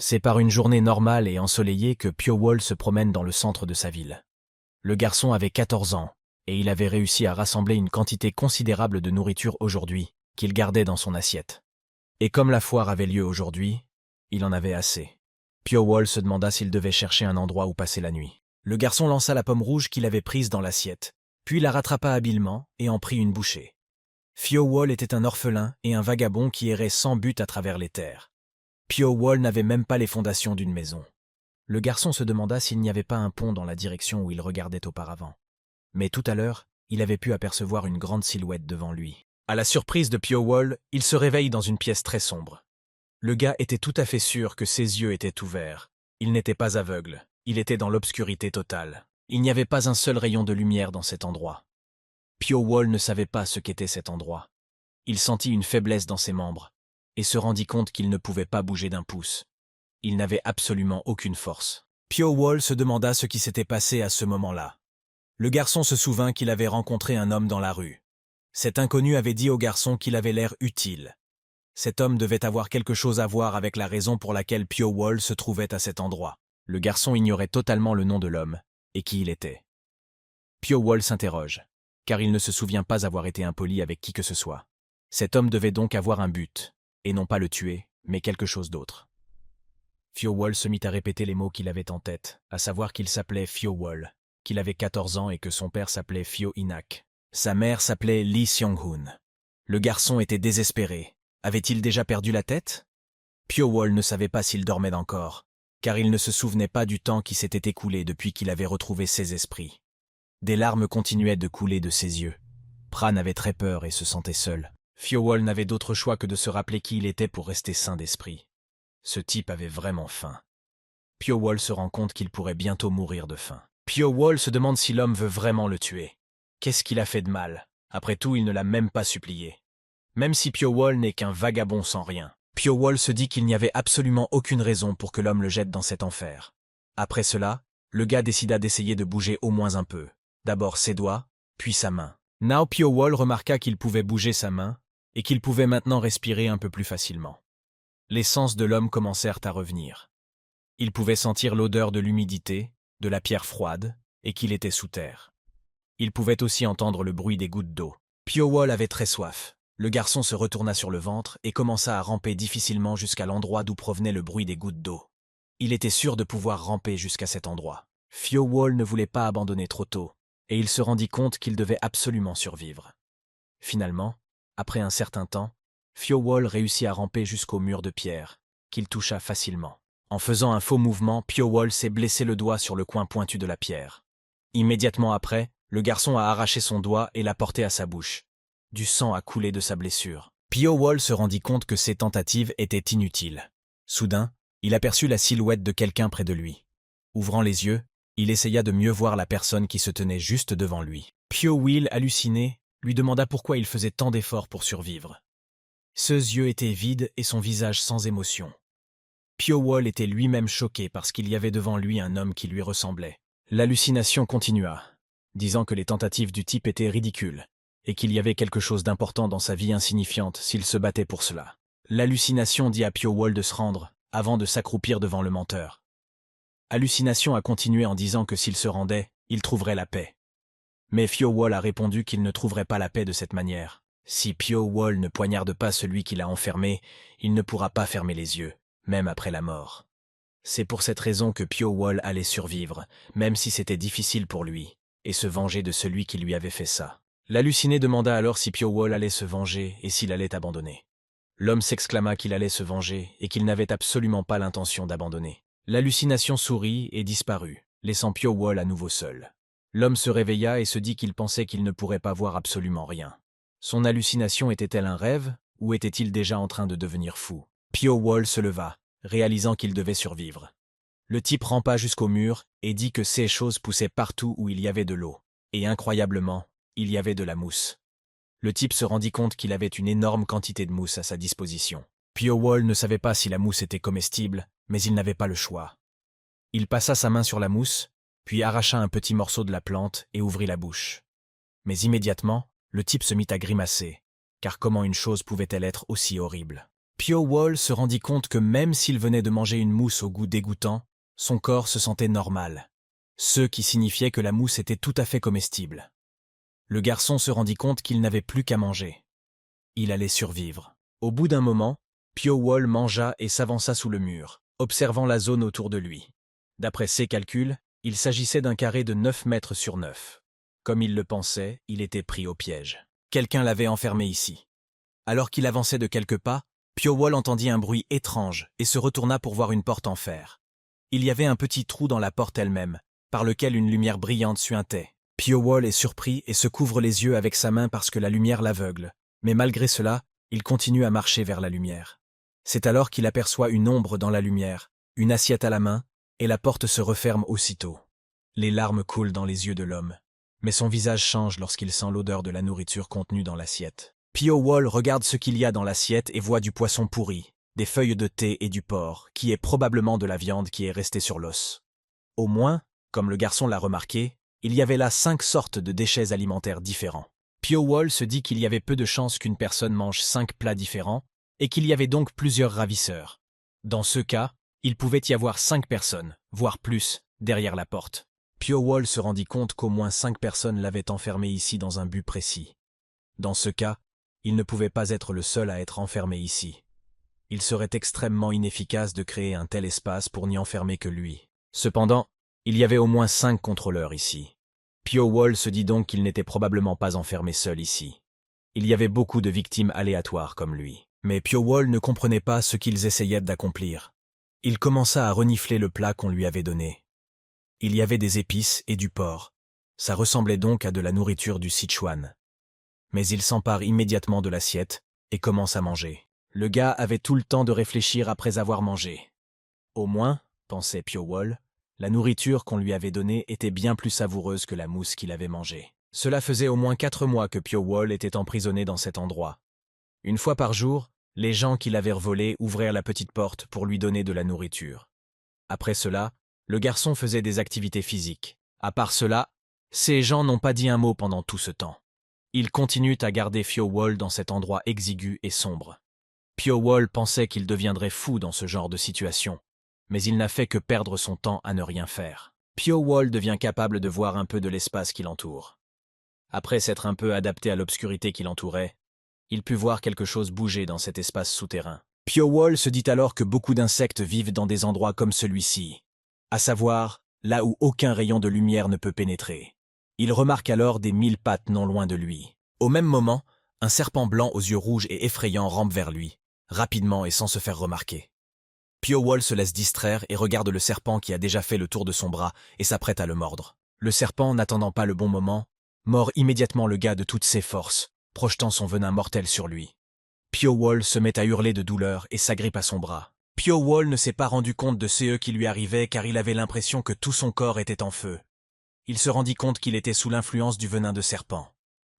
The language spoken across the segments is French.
C'est par une journée normale et ensoleillée que Pio Wall se promène dans le centre de sa ville. Le garçon avait 14 ans, et il avait réussi à rassembler une quantité considérable de nourriture aujourd'hui, qu'il gardait dans son assiette. Et comme la foire avait lieu aujourd'hui, il en avait assez. Pio Wall se demanda s'il devait chercher un endroit où passer la nuit. Le garçon lança la pomme rouge qu'il avait prise dans l'assiette, puis la rattrapa habilement et en prit une bouchée. Pio Wall était un orphelin et un vagabond qui errait sans but à travers les terres. Pio Wall n'avait même pas les fondations d'une maison. Le garçon se demanda s'il n'y avait pas un pont dans la direction où il regardait auparavant. Mais tout à l'heure, il avait pu apercevoir une grande silhouette devant lui. À la surprise de Pio Wall, il se réveille dans une pièce très sombre. Le gars était tout à fait sûr que ses yeux étaient ouverts. Il n'était pas aveugle, il était dans l'obscurité totale. Il n'y avait pas un seul rayon de lumière dans cet endroit. Pio Wall ne savait pas ce qu'était cet endroit. Il sentit une faiblesse dans ses membres, et se rendit compte qu'il ne pouvait pas bouger d'un pouce. Il n'avait absolument aucune force. Pio Wall se demanda ce qui s'était passé à ce moment-là. Le garçon se souvint qu'il avait rencontré un homme dans la rue. Cet inconnu avait dit au garçon qu'il avait l'air utile. Cet homme devait avoir quelque chose à voir avec la raison pour laquelle Pio Wall se trouvait à cet endroit. Le garçon ignorait totalement le nom de l'homme et qui il était. Pio Wall s'interroge, car il ne se souvient pas avoir été impoli avec qui que ce soit. Cet homme devait donc avoir un but, et non pas le tuer, mais quelque chose d'autre. Pio Wall se mit à répéter les mots qu'il avait en tête, à savoir qu'il s'appelait Pio Wall, qu'il avait 14 ans et que son père s'appelait Pio Inak. Sa mère s'appelait Lee Seong-hoon. Le garçon était désespéré. Avait-il déjà perdu la tête? Pio Wall ne savait pas s'il dormait encore, car il ne se souvenait pas du temps qui s'était écoulé depuis qu'il avait retrouvé ses esprits. Des larmes continuaient de couler de ses yeux. Pran avait très peur et se sentait seul. Pio Wall n'avait d'autre choix que de se rappeler qui il était pour rester sain d'esprit. Ce type avait vraiment faim. Pio Wall se rend compte qu'il pourrait bientôt mourir de faim. Pio Wall se demande si l'homme veut vraiment le tuer. Qu'est-ce qu'il a fait de mal? Après tout, il ne l'a même pas supplié. Même si Pio Wall n'est qu'un vagabond sans rien, Pio Wall se dit qu'il n'y avait absolument aucune raison pour que l'homme le jette dans cet enfer. Après cela, le gars décida d'essayer de bouger au moins un peu. D'abord ses doigts, puis sa main. Now Pio Wall remarqua qu'il pouvait bouger sa main et qu'il pouvait maintenant respirer un peu plus facilement. Les sens de l'homme commencèrent à revenir. Il pouvait sentir l'odeur de l'humidité, de la pierre froide, et qu'il était sous terre. Il pouvait aussi entendre le bruit des gouttes d'eau. Pio Wall avait très soif. Le garçon se retourna sur le ventre et commença à ramper difficilement jusqu'à l'endroit d'où provenait le bruit des gouttes d'eau. Il était sûr de pouvoir ramper jusqu'à cet endroit. Pio Wall ne voulait pas abandonner trop tôt, et il se rendit compte qu'il devait absolument survivre. Finalement, après un certain temps, Pio Wall réussit à ramper jusqu'au mur de pierre, qu'il toucha facilement. En faisant un faux mouvement, Pio Wall s'est blessé le doigt sur le coin pointu de la pierre. Immédiatement après, le garçon a arraché son doigt et l'a porté à sa bouche. Du sang a coulé de sa blessure. Pio Wall se rendit compte que ses tentatives étaient inutiles. Soudain, il aperçut la silhouette de quelqu'un près de lui. Ouvrant les yeux, il essaya de mieux voir la personne qui se tenait juste devant lui. Pio Wall, halluciné, lui demanda pourquoi il faisait tant d'efforts pour survivre. Ses yeux étaient vides et son visage sans émotion. Pio Wall était lui-même choqué parce qu'il y avait devant lui un homme qui lui ressemblait. L'hallucination continua, disant que les tentatives du type étaient ridicules, et qu'il y avait quelque chose d'important dans sa vie insignifiante s'il se battait pour cela. L'hallucination dit à Pio Wall de se rendre, avant de s'accroupir devant le menteur. Hallucination a continué en disant que s'il se rendait, il trouverait la paix. Mais Pio Wall a répondu qu'il ne trouverait pas la paix de cette manière. Si Pio Wall ne poignarde pas celui qui l'a enfermé, il ne pourra pas fermer les yeux, même après la mort. C'est pour cette raison que Pio Wall allait survivre, même si c'était difficile pour lui, et se venger de celui qui lui avait fait ça. L'halluciné demanda alors si Pio Wall allait se venger et s'il allait abandonner. L'homme s'exclama qu'il allait se venger et qu'il n'avait absolument pas l'intention d'abandonner. L'hallucination sourit et disparut, laissant Pio Wall à nouveau seul. L'homme se réveilla et se dit qu'il pensait qu'il ne pourrait pas voir absolument rien. Son hallucination était-elle un rêve, ou était-il déjà en train de devenir fou? Pio Wall se leva, réalisant qu'il devait survivre. Le type rampa jusqu'au mur et dit que ces choses poussaient partout où il y avait de l'eau. Et incroyablement, il y avait de la mousse. Le type se rendit compte qu'il avait une énorme quantité de mousse à sa disposition. Pio Wall ne savait pas si la mousse était comestible, mais il n'avait pas le choix. Il passa sa main sur la mousse, puis arracha un petit morceau de la plante et ouvrit la bouche. Mais immédiatement, le type se mit à grimacer, car comment une chose pouvait-elle être aussi horrible? Wall se rendit compte que même s'il venait de manger une mousse au goût dégoûtant, son corps se sentait normal, ce qui signifiait que la mousse était tout à fait comestible. Le garçon se rendit compte qu'il n'avait plus qu'à manger. Il allait survivre. Au bout d'un moment, Wall mangea et s'avança sous le mur, observant la zone autour de lui. D'après ses calculs, il s'agissait d'un carré de 9 mètres sur 9. Comme il le pensait, il était pris au piège. Quelqu'un l'avait enfermé ici. Alors qu'il avançait de quelques pas, Wall entendit un bruit étrange et se retourna pour voir une porte en fer. Il y avait un petit trou dans la porte elle-même, par lequel une lumière brillante suintait. Wall est surpris et se couvre les yeux avec sa main parce que la lumière l'aveugle, mais malgré cela, il continue à marcher vers la lumière. C'est alors qu'il aperçoit une ombre dans la lumière, une assiette à la main, et la porte se referme aussitôt. Les larmes coulent dans les yeux de l'homme, mais son visage change lorsqu'il sent l'odeur de la nourriture contenue dans l'assiette. Wall regarde ce qu'il y a dans l'assiette et voit du poisson pourri, des feuilles de thé et du porc, qui est probablement de la viande qui est restée sur l'os. Au moins, comme le garçon l'a remarqué, il y avait là 5 sortes de déchets alimentaires différents. Wall se dit qu'il y avait peu de chances qu'une personne mange 5 plats différents, et qu'il y avait donc plusieurs ravisseurs. Dans ce cas, il pouvait y avoir 5 personnes, voire plus, derrière la porte. Wall se rendit compte qu'au moins 5 personnes l'avaient enfermé ici dans un but précis. Dans ce cas, il ne pouvait pas être le seul à être enfermé ici. Il serait extrêmement inefficace de créer un tel espace pour n'y enfermer que lui. Cependant, il y avait au moins 5 contrôleurs ici. Wall se dit donc qu'il n'était probablement pas enfermé seul ici. Il y avait beaucoup de victimes aléatoires comme lui. Mais Wall ne comprenait pas ce qu'ils essayaient d'accomplir. Il commença à renifler le plat qu'on lui avait donné. Il y avait des épices et du porc. Ça ressemblait donc à de la nourriture du Sichuan. Mais il s'empare immédiatement de l'assiette et commence à manger. Le gars avait tout le temps de réfléchir après avoir mangé. Au moins, pensait Wall, la nourriture qu'on lui avait donnée était bien plus savoureuse que la mousse qu'il avait mangée. Cela faisait au moins 4 mois que Wall était emprisonné dans cet endroit. Une fois par jour, les gens qui l'avaient volé ouvrirent la petite porte pour lui donner de la nourriture. Après cela, le garçon faisait des activités physiques. À part cela, ces gens n'ont pas dit un mot pendant tout ce temps. Ils continuent à garder Wall dans cet endroit exigu et sombre. Wall pensait qu'il deviendrait fou dans ce genre de situation, mais il n'a fait que perdre son temps à ne rien faire. Wall devient capable de voir un peu de l'espace qui l'entoure. Après s'être un peu adapté à l'obscurité qui l'entourait, il put voir quelque chose bouger dans cet espace souterrain. Wall se dit alors que beaucoup d'insectes vivent dans des endroits comme celui-ci, à savoir là où aucun rayon de lumière ne peut pénétrer. Il remarque alors des 1000 pattes non loin de lui. Au même moment, un serpent blanc aux yeux rouges et effrayants rampe vers lui, rapidement et sans se faire remarquer. Wall se laisse distraire et regarde le serpent qui a déjà fait le tour de son bras et s'apprête à le mordre. Le serpent, n'attendant pas le bon moment, mord immédiatement le gars de toutes ses forces, projetant son venin mortel sur lui. Wall se met à hurler de douleur et s'agrippe à son bras. Wall ne s'est pas rendu compte de ce qui lui arrivait car il avait l'impression que tout son corps était en feu. Il se rendit compte qu'il était sous l'influence du venin de serpent.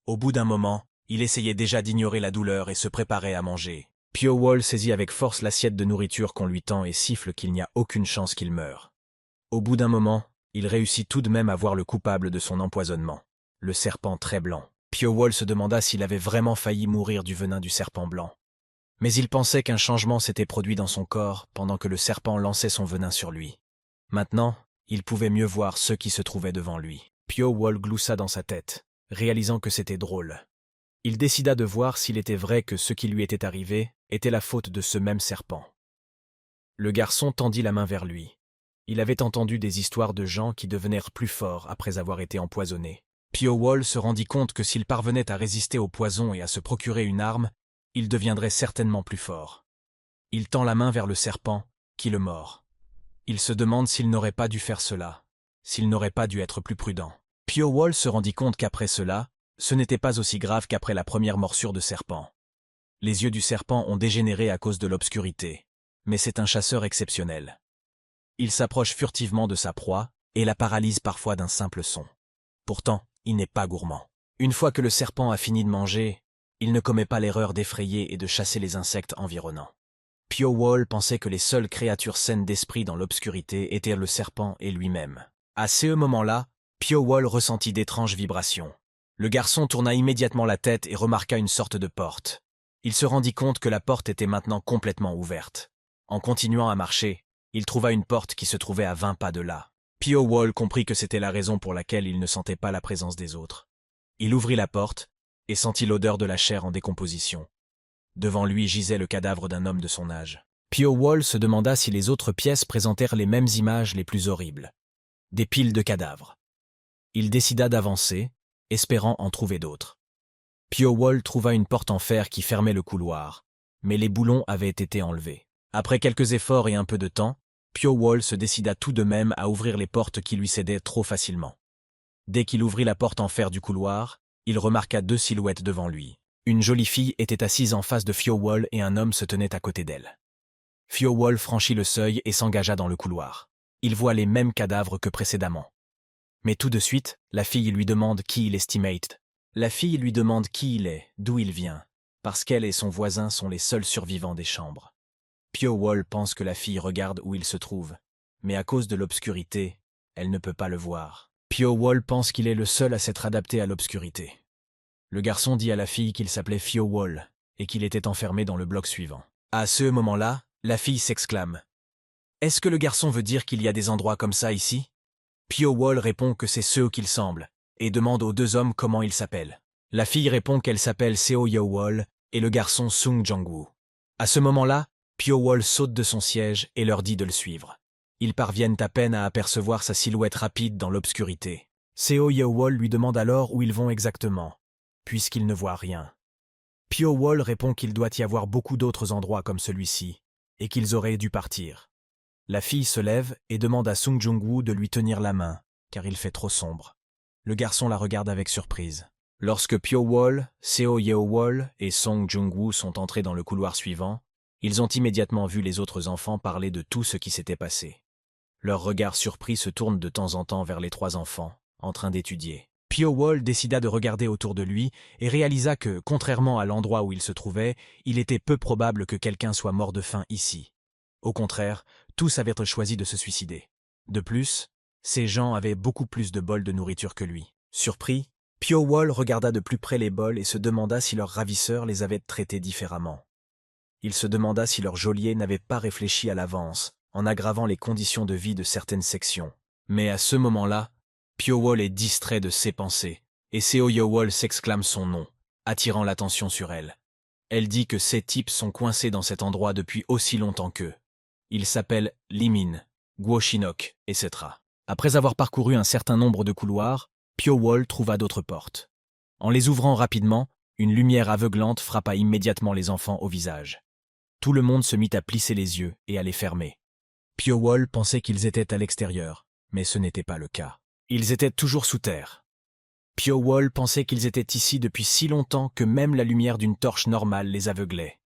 Au bout d'un moment, il essayait déjà d'ignorer la douleur et se préparait à manger. Wall saisit avec force l'assiette de nourriture qu'on lui tend et siffle qu'il n'y a aucune chance qu'il meure. Au bout d'un moment, il réussit tout de même à voir le coupable de son empoisonnement, le serpent très blanc. Wall se demanda s'il avait vraiment failli mourir du venin du serpent blanc. Mais il pensait qu'un changement s'était produit dans son corps pendant que le serpent lançait son venin sur lui. Maintenant, il pouvait mieux voir ceux qui se trouvaient devant lui. Wall gloussa dans sa tête, réalisant que c'était drôle. Il décida de voir s'il était vrai que ce qui lui était arrivé était la faute de ce même serpent. Le garçon tendit la main vers lui. Il avait entendu des histoires de gens qui devenèrent plus forts après avoir été empoisonnés. Wall se rendit compte que s'il parvenait à résister au poison et à se procurer une arme, il deviendrait certainement plus fort. Il tend la main vers le serpent, qui le mord. Il se demande s'il n'aurait pas dû faire cela, s'il n'aurait pas dû être plus prudent. Wall se rendit compte qu'après cela, ce n'était pas aussi grave qu'après la première morsure de serpent. Les yeux du serpent ont dégénéré à cause de l'obscurité, mais c'est un chasseur exceptionnel. Il s'approche furtivement de sa proie et la paralyse parfois d'un simple son. Pourtant, il n'est pas gourmand. Une fois que le serpent a fini de manger, il ne commet pas l'erreur d'effrayer et de chasser les insectes environnants. Wall pensait que les seules créatures saines d'esprit dans l'obscurité étaient le serpent et lui-même. À ce moment-là, Wall ressentit d'étranges vibrations. Le garçon tourna immédiatement la tête et remarqua une sorte de porte. Il se rendit compte que la porte était maintenant complètement ouverte. En continuant à marcher, il trouva une porte qui se trouvait à 20 pas de là. Pio-Wall comprit que c'était la raison pour laquelle il ne sentait pas la présence des autres. Il ouvrit la porte et sentit l'odeur de la chair en décomposition. Devant lui gisait le cadavre d'un homme de son âge. Pio-Wall se demanda si les autres pièces présentèrent les mêmes images les plus horribles. Des piles de cadavres. Il décida d'avancer, espérant en trouver d'autres. Pio-Wall trouva une porte en fer qui fermait le couloir, mais les boulons avaient été enlevés. Après quelques efforts et un peu de temps, Pio-Wall se décida tout de même à ouvrir les portes qui lui cédaient trop facilement. Dès qu'il ouvrit la porte en fer du couloir, il remarqua 2 silhouettes devant lui. Une jolie fille était assise en face de Pio-Wall et un homme se tenait à côté d'elle. Pio-Wall franchit le seuil et s'engagea dans le couloir. Il voit les mêmes cadavres que précédemment. Mais tout de suite, la fille lui demande qui il estimate. La fille lui demande qui il est, d'où il vient, parce qu'elle et son voisin sont les seuls survivants des chambres. Pio-Wall pense que la fille regarde où il se trouve, mais à cause de l'obscurité, elle ne peut pas le voir. Pio-Wall pense qu'il est le seul à s'être adapté à l'obscurité. Le garçon dit à la fille qu'il s'appelait Pio-Wall et qu'il était enfermé dans le bloc suivant. À ce moment-là, la fille s'exclame. « Est-ce que le garçon veut dire qu'il y a des endroits comme ça ici ?» Pio-Wall répond que c'est ce qu'il semble, et demande aux 2 hommes comment ils s'appellent. La fille répond qu'elle s'appelle Seo Yo-Wall et le garçon Sung Jong-woo. À ce moment-là, Pio-Wall saute de son siège et leur dit de le suivre. Ils parviennent à peine à apercevoir sa silhouette rapide dans l'obscurité. Seo Yo-Wall lui demande alors où ils vont exactement, puisqu'il ne voit rien. Pio-Wall répond qu'il doit y avoir beaucoup d'autres endroits comme celui-ci, et qu'ils auraient dû partir. La fille se lève et demande à Sung Jong-woo de lui tenir la main, car il fait trop sombre. Le garçon la regarde avec surprise. Lorsque Pio-Wall, Seo Yo-Wall et Sung Jong-woo sont entrés dans le couloir suivant, ils ont immédiatement vu les autres enfants parler de tout ce qui s'était passé. Leur regard surpris se tourne de temps en temps vers les 3 enfants, en train d'étudier. Pio-Wall décida de regarder autour de lui et réalisa que, contrairement à l'endroit où il se trouvait, il était peu probable que quelqu'un soit mort de faim ici. Au contraire, tous avaient choisi de se suicider. De plus, ces gens avaient beaucoup plus de bols de nourriture que lui. Surpris, Pio-Wall regarda de plus près les bols et se demanda si leurs ravisseurs les avaient traités différemment. Il se demanda si leur geôlier n'avait pas réfléchi à l'avance, en aggravant les conditions de vie de certaines sections. Mais à ce moment-là, Pio-Wall est distrait de ses pensées, et Seo Yo-Wall s'exclame son nom, attirant l'attention sur elle. Elle dit que ces types sont coincés dans cet endroit depuis aussi longtemps qu'eux. Ils s'appellent Lee Min, Guo Shinok, etc. Après avoir parcouru un certain nombre de couloirs, Pio-Wall trouva d'autres portes. En les ouvrant rapidement, une lumière aveuglante frappa immédiatement les enfants au visage. Tout le monde se mit à plisser les yeux et à les fermer. Pio-Wall pensait qu'ils étaient à l'extérieur, mais ce n'était pas le cas. Ils étaient toujours sous terre. Pio-Wall pensait qu'ils étaient ici depuis si longtemps que même la lumière d'une torche normale les aveuglait.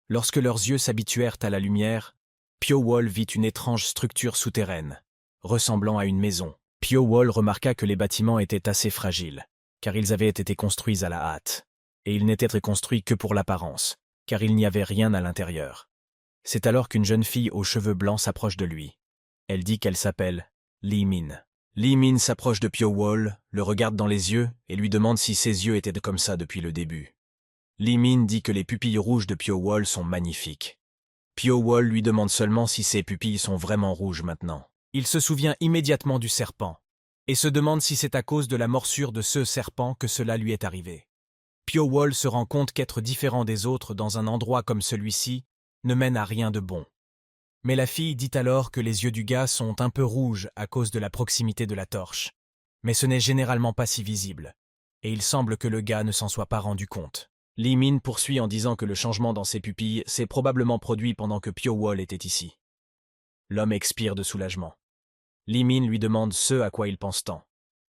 Lorsque leurs yeux s'habituèrent à la lumière, Pio-Wall vit une étrange structure souterraine, ressemblant à une maison. Pio-Wall remarqua que les bâtiments étaient assez fragiles, car ils avaient été construits à la hâte, et ils n'étaient construits que pour l'apparence, car il n'y avait rien à l'intérieur. C'est alors qu'une jeune fille aux cheveux blancs s'approche de lui. Elle dit qu'elle s'appelle Lee Min. Lee Min s'approche de Pio-Wall, le regarde dans les yeux et lui demande si ses yeux étaient comme ça depuis le début. Lee Min dit que les pupilles rouges de Pio-Wall sont magnifiques. Pio-Wall lui demande seulement si ses pupilles sont vraiment rouges maintenant. Il se souvient immédiatement du serpent, et se demande si c'est à cause de la morsure de ce serpent que cela lui est arrivé. Pio-Wall se rend compte qu'être différent des autres dans un endroit comme celui-ci ne mène à rien de bon. Mais la fille dit alors que les yeux du gars sont un peu rouges à cause de la proximité de la torche. Mais ce n'est généralement pas si visible, et il semble que le gars ne s'en soit pas rendu compte. Lee Min poursuit en disant que le changement dans ses pupilles s'est probablement produit pendant que Pio-Wall était ici. L'homme expire de soulagement. Lee Min lui demande ce à quoi il pense tant.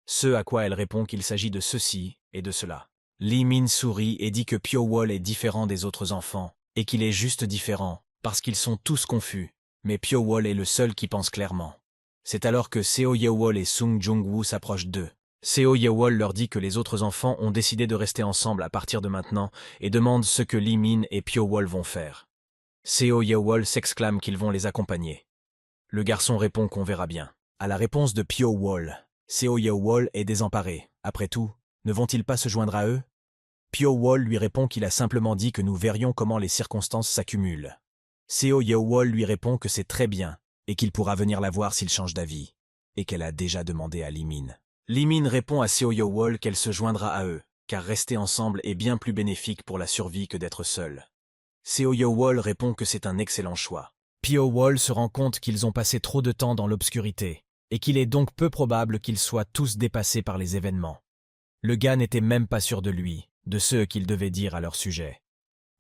Ce à quoi elle répond qu'il s'agit de ceci et de cela. Lee Min sourit et dit que Pio-Wall est différent des autres enfants, et qu'il est juste différent, parce qu'ils sont tous confus, mais Pio-Wall est le seul qui pense clairement. C'est alors que Seo Yo-Wall et Sung Jong-woo s'approchent d'eux. Seo Yo-Wall leur dit que les autres enfants ont décidé de rester ensemble à partir de maintenant et demande ce que Lee Min et Pio-Wall vont faire. Seo Yo-Wall s'exclame qu'ils vont les accompagner. Le garçon répond qu'on verra bien. À la réponse de Pio-Wall, Seo Yo-Wall est désemparé. Après tout, ne vont-ils pas se joindre à eux? Pyo Wol lui répond qu'il a simplement dit que nous verrions comment les circonstances s'accumulent. Seo Yeowol lui répond que c'est très bien et qu'il pourra venir la voir s'il change d'avis, et qu'elle a déjà demandé à Limin. Limin répond à Seo Yeowol qu'elle se joindra à eux, car rester ensemble est bien plus bénéfique pour la survie que d'être seul. Seo Yeowol répond que c'est un excellent choix. Pyo Wol se rend compte qu'ils ont passé trop de temps dans l'obscurité, et qu'il est donc peu probable qu'ils soient tous dépassés par les événements. Le gars n'était même pas sûr de lui, de ce qu'il devait dire à leur sujet.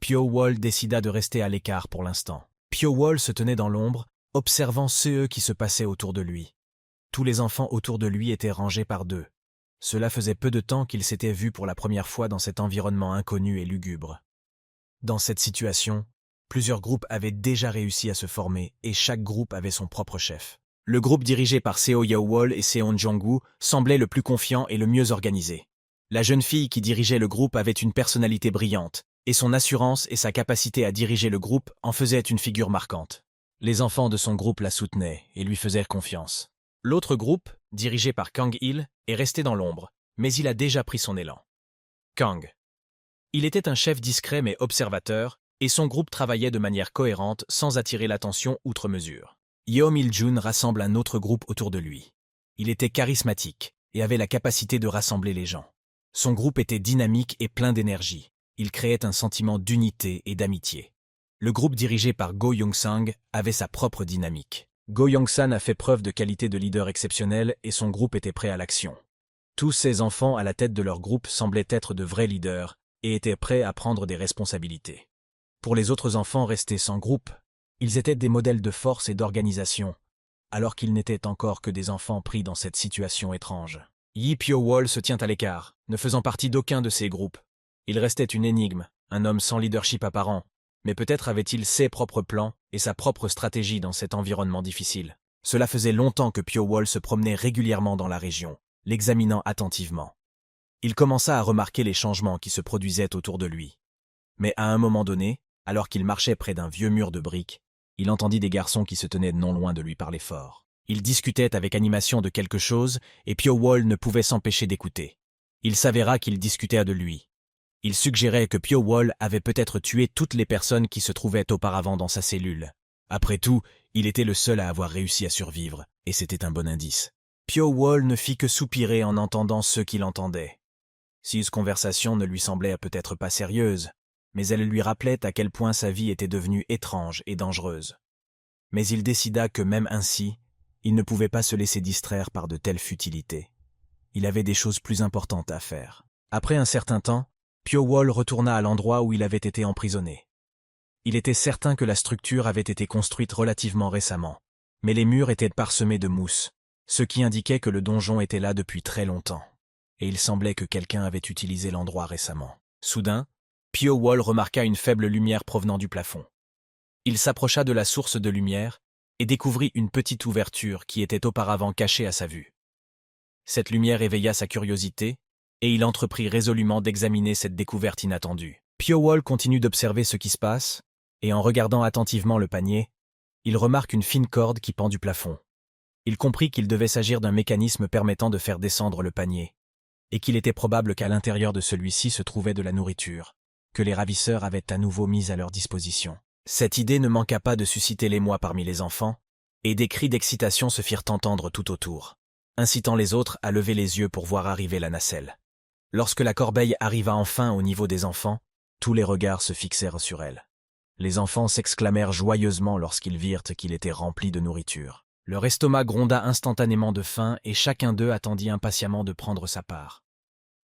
Pyo Wol décida de rester à l'écart pour l'instant. Pyo Wol se tenait dans l'ombre, observant ce qui se passait autour de lui. Tous les enfants autour de lui étaient rangés par deux. Cela faisait peu de temps qu'ils s'étaient vus pour la première fois dans cet environnement inconnu et lugubre. Dans cette situation, plusieurs groupes avaient déjà réussi à se former et chaque groupe avait son propre chef. Le groupe dirigé par Seo Yeowol et Seon Jong-woo semblait le plus confiant et le mieux organisé. La jeune fille qui dirigeait le groupe avait une personnalité brillante, et son assurance et sa capacité à diriger le groupe en faisaient une figure marquante. Les enfants de son groupe la soutenaient et lui faisaient confiance. L'autre groupe, dirigé par Kang Il, est resté dans l'ombre, mais il a déjà pris son élan. Kang. Il était un chef discret mais observateur, et son groupe travaillait de manière cohérente sans attirer l'attention outre mesure. Yeom Il-jun rassemble un autre groupe autour de lui. Il était charismatique et avait la capacité de rassembler les gens. Son groupe était dynamique et plein d'énergie. Il créait un sentiment d'unité et d'amitié. Le groupe dirigé par Go Young-sang avait sa propre dynamique. Go Young-san a fait preuve de qualité de leader exceptionnelle et son groupe était prêt à l'action. Tous ces enfants à la tête de leur groupe semblaient être de vrais leaders et étaient prêts à prendre des responsabilités. Pour les autres enfants restés sans groupe, ils étaient des modèles de force et d'organisation, alors qu'ils n'étaient encore que des enfants pris dans cette situation étrange. Yi Pyo-wol se tient à l'écart, ne faisant partie d'aucun de ces groupes. Il restait une énigme, un homme sans leadership apparent, mais peut-être avait-il ses propres plans et sa propre stratégie dans cet environnement difficile. Cela faisait longtemps que Pyo-wol se promenait régulièrement dans la région, l'examinant attentivement. Il commença à remarquer les changements qui se produisaient autour de lui. Mais à un moment donné, alors qu'il marchait près d'un vieux mur de briques, il entendit des garçons qui se tenaient non loin de lui parler fort. Ils discutaient avec animation de quelque chose et Pyo-wol ne pouvait s'empêcher d'écouter. Il s'avéra qu'ils discutaient de lui. Il suggérait que Pyo-wol avait peut-être tué toutes les personnes qui se trouvaient auparavant dans sa cellule. Après tout, il était le seul à avoir réussi à survivre, et c'était un bon indice. Pyo-wol ne fit que soupirer en entendant ceux qui l'entendaient. Cette conversation ne lui semblait peut-être pas sérieuse, mais elle lui rappelait à quel point sa vie était devenue étrange et dangereuse. Mais il décida que même ainsi, il ne pouvait pas se laisser distraire par de telles futilités. Il avait des choses plus importantes à faire. Après un certain temps, Pyo-wol retourna à l'endroit où il avait été emprisonné. Il était certain que la structure avait été construite relativement récemment, mais les murs étaient parsemés de mousse, ce qui indiquait que le donjon était là depuis très longtemps. Et il semblait que quelqu'un avait utilisé l'endroit récemment. Soudain, Pyo-wol remarqua une faible lumière provenant du plafond. Il s'approcha de la source de lumière et découvrit une petite ouverture qui était auparavant cachée à sa vue. Cette lumière éveilla sa curiosité, et il entreprit résolument d'examiner cette découverte inattendue. Pyo-wol continue d'observer ce qui se passe, et en regardant attentivement le panier, il remarque une fine corde qui pend du plafond. Il comprit qu'il devait s'agir d'un mécanisme permettant de faire descendre le panier, et qu'il était probable qu'à l'intérieur de celui-ci se trouvait de la nourriture, que les ravisseurs avaient à nouveau mise à leur disposition. Cette idée ne manqua pas de susciter l'émoi parmi les enfants, et des cris d'excitation se firent entendre tout autour, incitant les autres à lever les yeux pour voir arriver la nacelle. Lorsque la corbeille arriva enfin au niveau des enfants, tous les regards se fixèrent sur elle. Les enfants s'exclamèrent joyeusement lorsqu'ils virent qu'il était rempli de nourriture. Leur estomac gronda instantanément de faim et chacun d'eux attendit impatiemment de prendre sa part.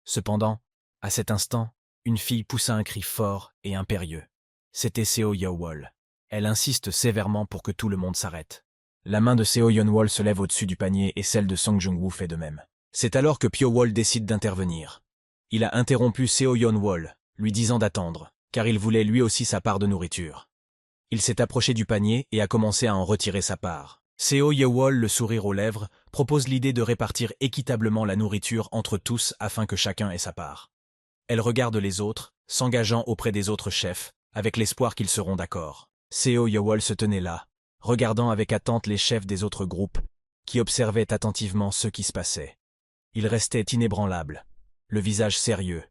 Cependant, à cet instant, une fille poussa un cri fort et impérieux. C'était Seo Yeowol. Elle insiste sévèrement pour que tout le monde s'arrête. La main de Seo Yeowol se lève au-dessus du panier et celle de Song Jung-woo fait de même. C'est alors que Pyo-wol décide d'intervenir. Il a interrompu Seo Yeowol, lui disant d'attendre, car il voulait lui aussi sa part de nourriture. Il s'est approché du panier et a commencé à en retirer sa part. Seo Yeowol, le sourire aux lèvres, propose l'idée de répartir équitablement la nourriture entre tous afin que chacun ait sa part. Elle regarde les autres, s'engageant auprès des autres chefs, avec l'espoir qu'ils seront d'accord. Seo Yeowol se tenait là, regardant avec attente les chefs des autres groupes, qui observaient attentivement ce qui se passait. Il restait inébranlable, le visage sérieux,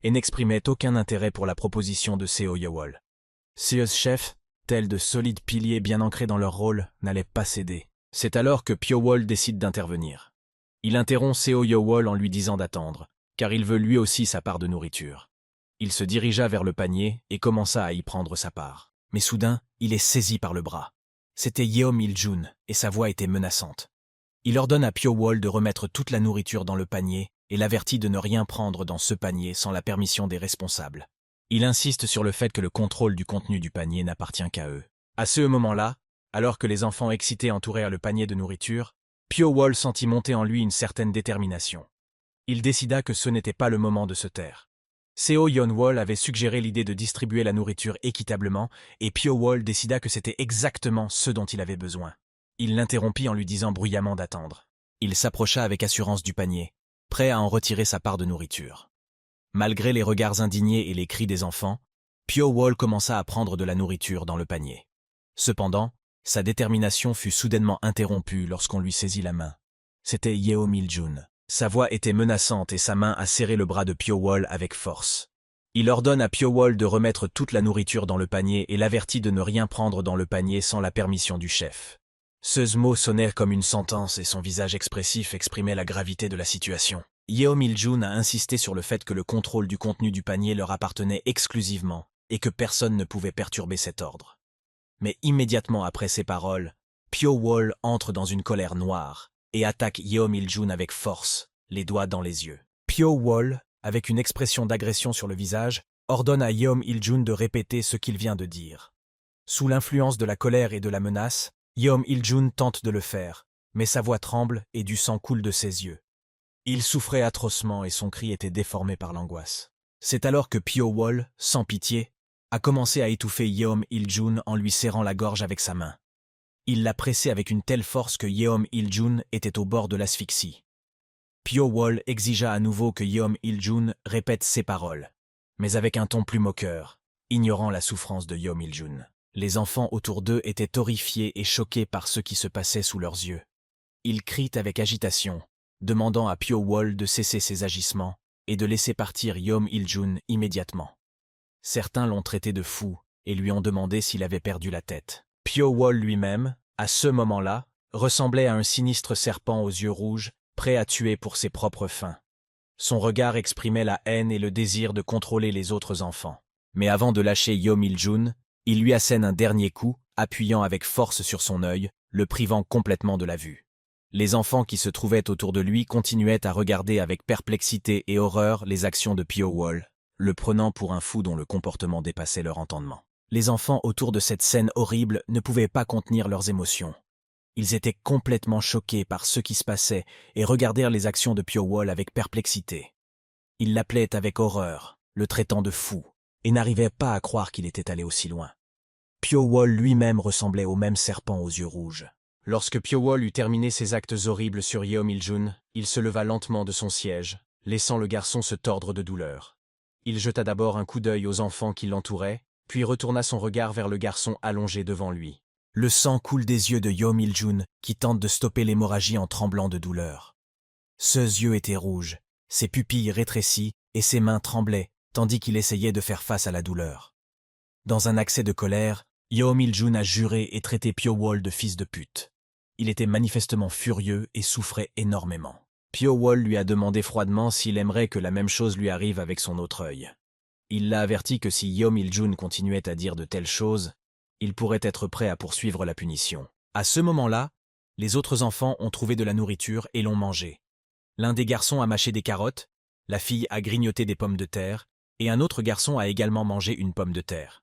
et n'exprimait aucun intérêt pour la proposition de Seo Yewol. Ses chefs, tels de solides piliers bien ancrés dans leur rôle, n'allaient pas céder. C'est alors que Pyowol décide d'intervenir. Il interrompt Seo Yewol en lui disant d'attendre, car il veut lui aussi sa part de nourriture. Il se dirigea vers le panier et commença à y prendre sa part. Mais soudain, il est saisi par le bras. C'était Yeom Il-jun, et sa voix était menaçante. Il ordonne à Pyowol de remettre toute la nourriture dans le panier et l'avertit de ne rien prendre dans ce panier sans la permission des responsables. Il insiste sur le fait que le contrôle du contenu du panier n'appartient qu'à eux. À ce moment-là, alors que les enfants excités entourèrent le panier de nourriture, Pyowol sentit monter en lui une certaine détermination. Il décida que ce n'était pas le moment de se taire. Seo Yeon-wol avait suggéré l'idée de distribuer la nourriture équitablement et Pyowol décida que c'était exactement ce dont il avait besoin. Il l'interrompit en lui disant bruyamment d'attendre. Il s'approcha avec assurance du panier, prêt à en retirer sa part de nourriture. Malgré les regards indignés et les cris des enfants, Pyowol commença à prendre de la nourriture dans le panier. Cependant, sa détermination fut soudainement interrompue lorsqu'on lui saisit la main. C'était Yeom Il-jun. Sa voix était menaçante et sa main a serré le bras de Pyowol avec force. Il ordonne à Pyowol de remettre toute la nourriture dans le panier et l'avertit de ne rien prendre dans le panier sans la permission du chef. Ce mot sonnait comme une sentence et son visage expressif exprimait la gravité de la situation. Yeom Il-jun a insisté sur le fait que le contrôle du contenu du panier leur appartenait exclusivement et que personne ne pouvait perturber cet ordre. Mais immédiatement après ces paroles, Pyowol entre dans une colère noire et attaque Yeom Il-jun avec force, les doigts dans les yeux. Pyowol, avec une expression d'agression sur le visage, ordonne à Yeom Il-jun de répéter ce qu'il vient de dire. Sous l'influence de la colère et de la menace, Yeom Il-jun tente de le faire, mais sa voix tremble et du sang coule de ses yeux. Il souffrait atrocement et son cri était déformé par l'angoisse. C'est alors que Pyowol, sans pitié, a commencé à étouffer Yeom Il-jun en lui serrant la gorge avec sa main. Il l'a pressé avec une telle force que Yeom Il-jun était au bord de l'asphyxie. Pyowol exigea à nouveau que Yeom Il-jun répète ses paroles, mais avec un ton plus moqueur, ignorant la souffrance de Yeom Il-jun. Les enfants autour d'eux étaient horrifiés et choqués par ce qui se passait sous leurs yeux. Ils crient avec agitation, demandant à Pyowol de cesser ses agissements et de laisser partir Yeom Il-jun immédiatement. Certains l'ont traité de fou et lui ont demandé s'il avait perdu la tête. Pyowol lui-même, à ce moment-là, ressemblait à un sinistre serpent aux yeux rouges, prêt à tuer pour ses propres fins. Son regard exprimait la haine et le désir de contrôler les autres enfants. Mais avant de lâcher Yeom Il-jun, il lui assène un dernier coup, appuyant avec force sur son œil, le privant complètement de la vue. Les enfants qui se trouvaient autour de lui continuaient à regarder avec perplexité et horreur les actions de Pyowol, le prenant pour un fou dont le comportement dépassait leur entendement. Les enfants autour de cette scène horrible ne pouvaient pas contenir leurs émotions. Ils étaient complètement choqués par ce qui se passait et regardèrent les actions de Pyowol avec perplexité. Ils l'appelaient avec horreur, le traitant de fou, et n'arrivaient pas à croire qu'il était allé aussi loin. Pyowol lui-même ressemblait au même serpent aux yeux rouges. Lorsque Pyowol eut terminé ses actes horribles sur Yeom Il-jun, il se leva lentement de son siège, laissant le garçon se tordre de douleur. Il jeta d'abord un coup d'œil aux enfants qui l'entouraient, puis retourna son regard vers le garçon allongé devant lui. Le sang coule des yeux de Yeom Il-jun, qui tente de stopper l'hémorragie en tremblant de douleur. Ses yeux étaient rouges, ses pupilles rétrécies et ses mains tremblaient, tandis qu'il essayait de faire face à la douleur. Dans un accès de colère, Yeom Il-jun a juré et traité Pyowol de fils de pute. Il était manifestement furieux et souffrait énormément. Pyowol lui a demandé froidement s'il aimerait que la même chose lui arrive avec son autre œil. Il l'a averti que si Yeom Il-jun continuait à dire de telles choses, il pourrait être prêt à poursuivre la punition. À ce moment-là, les autres enfants ont trouvé de la nourriture et l'ont mangée. L'un des garçons a mâché des carottes, la fille a grignoté des pommes de terre, et un autre garçon a également mangé une pomme de terre.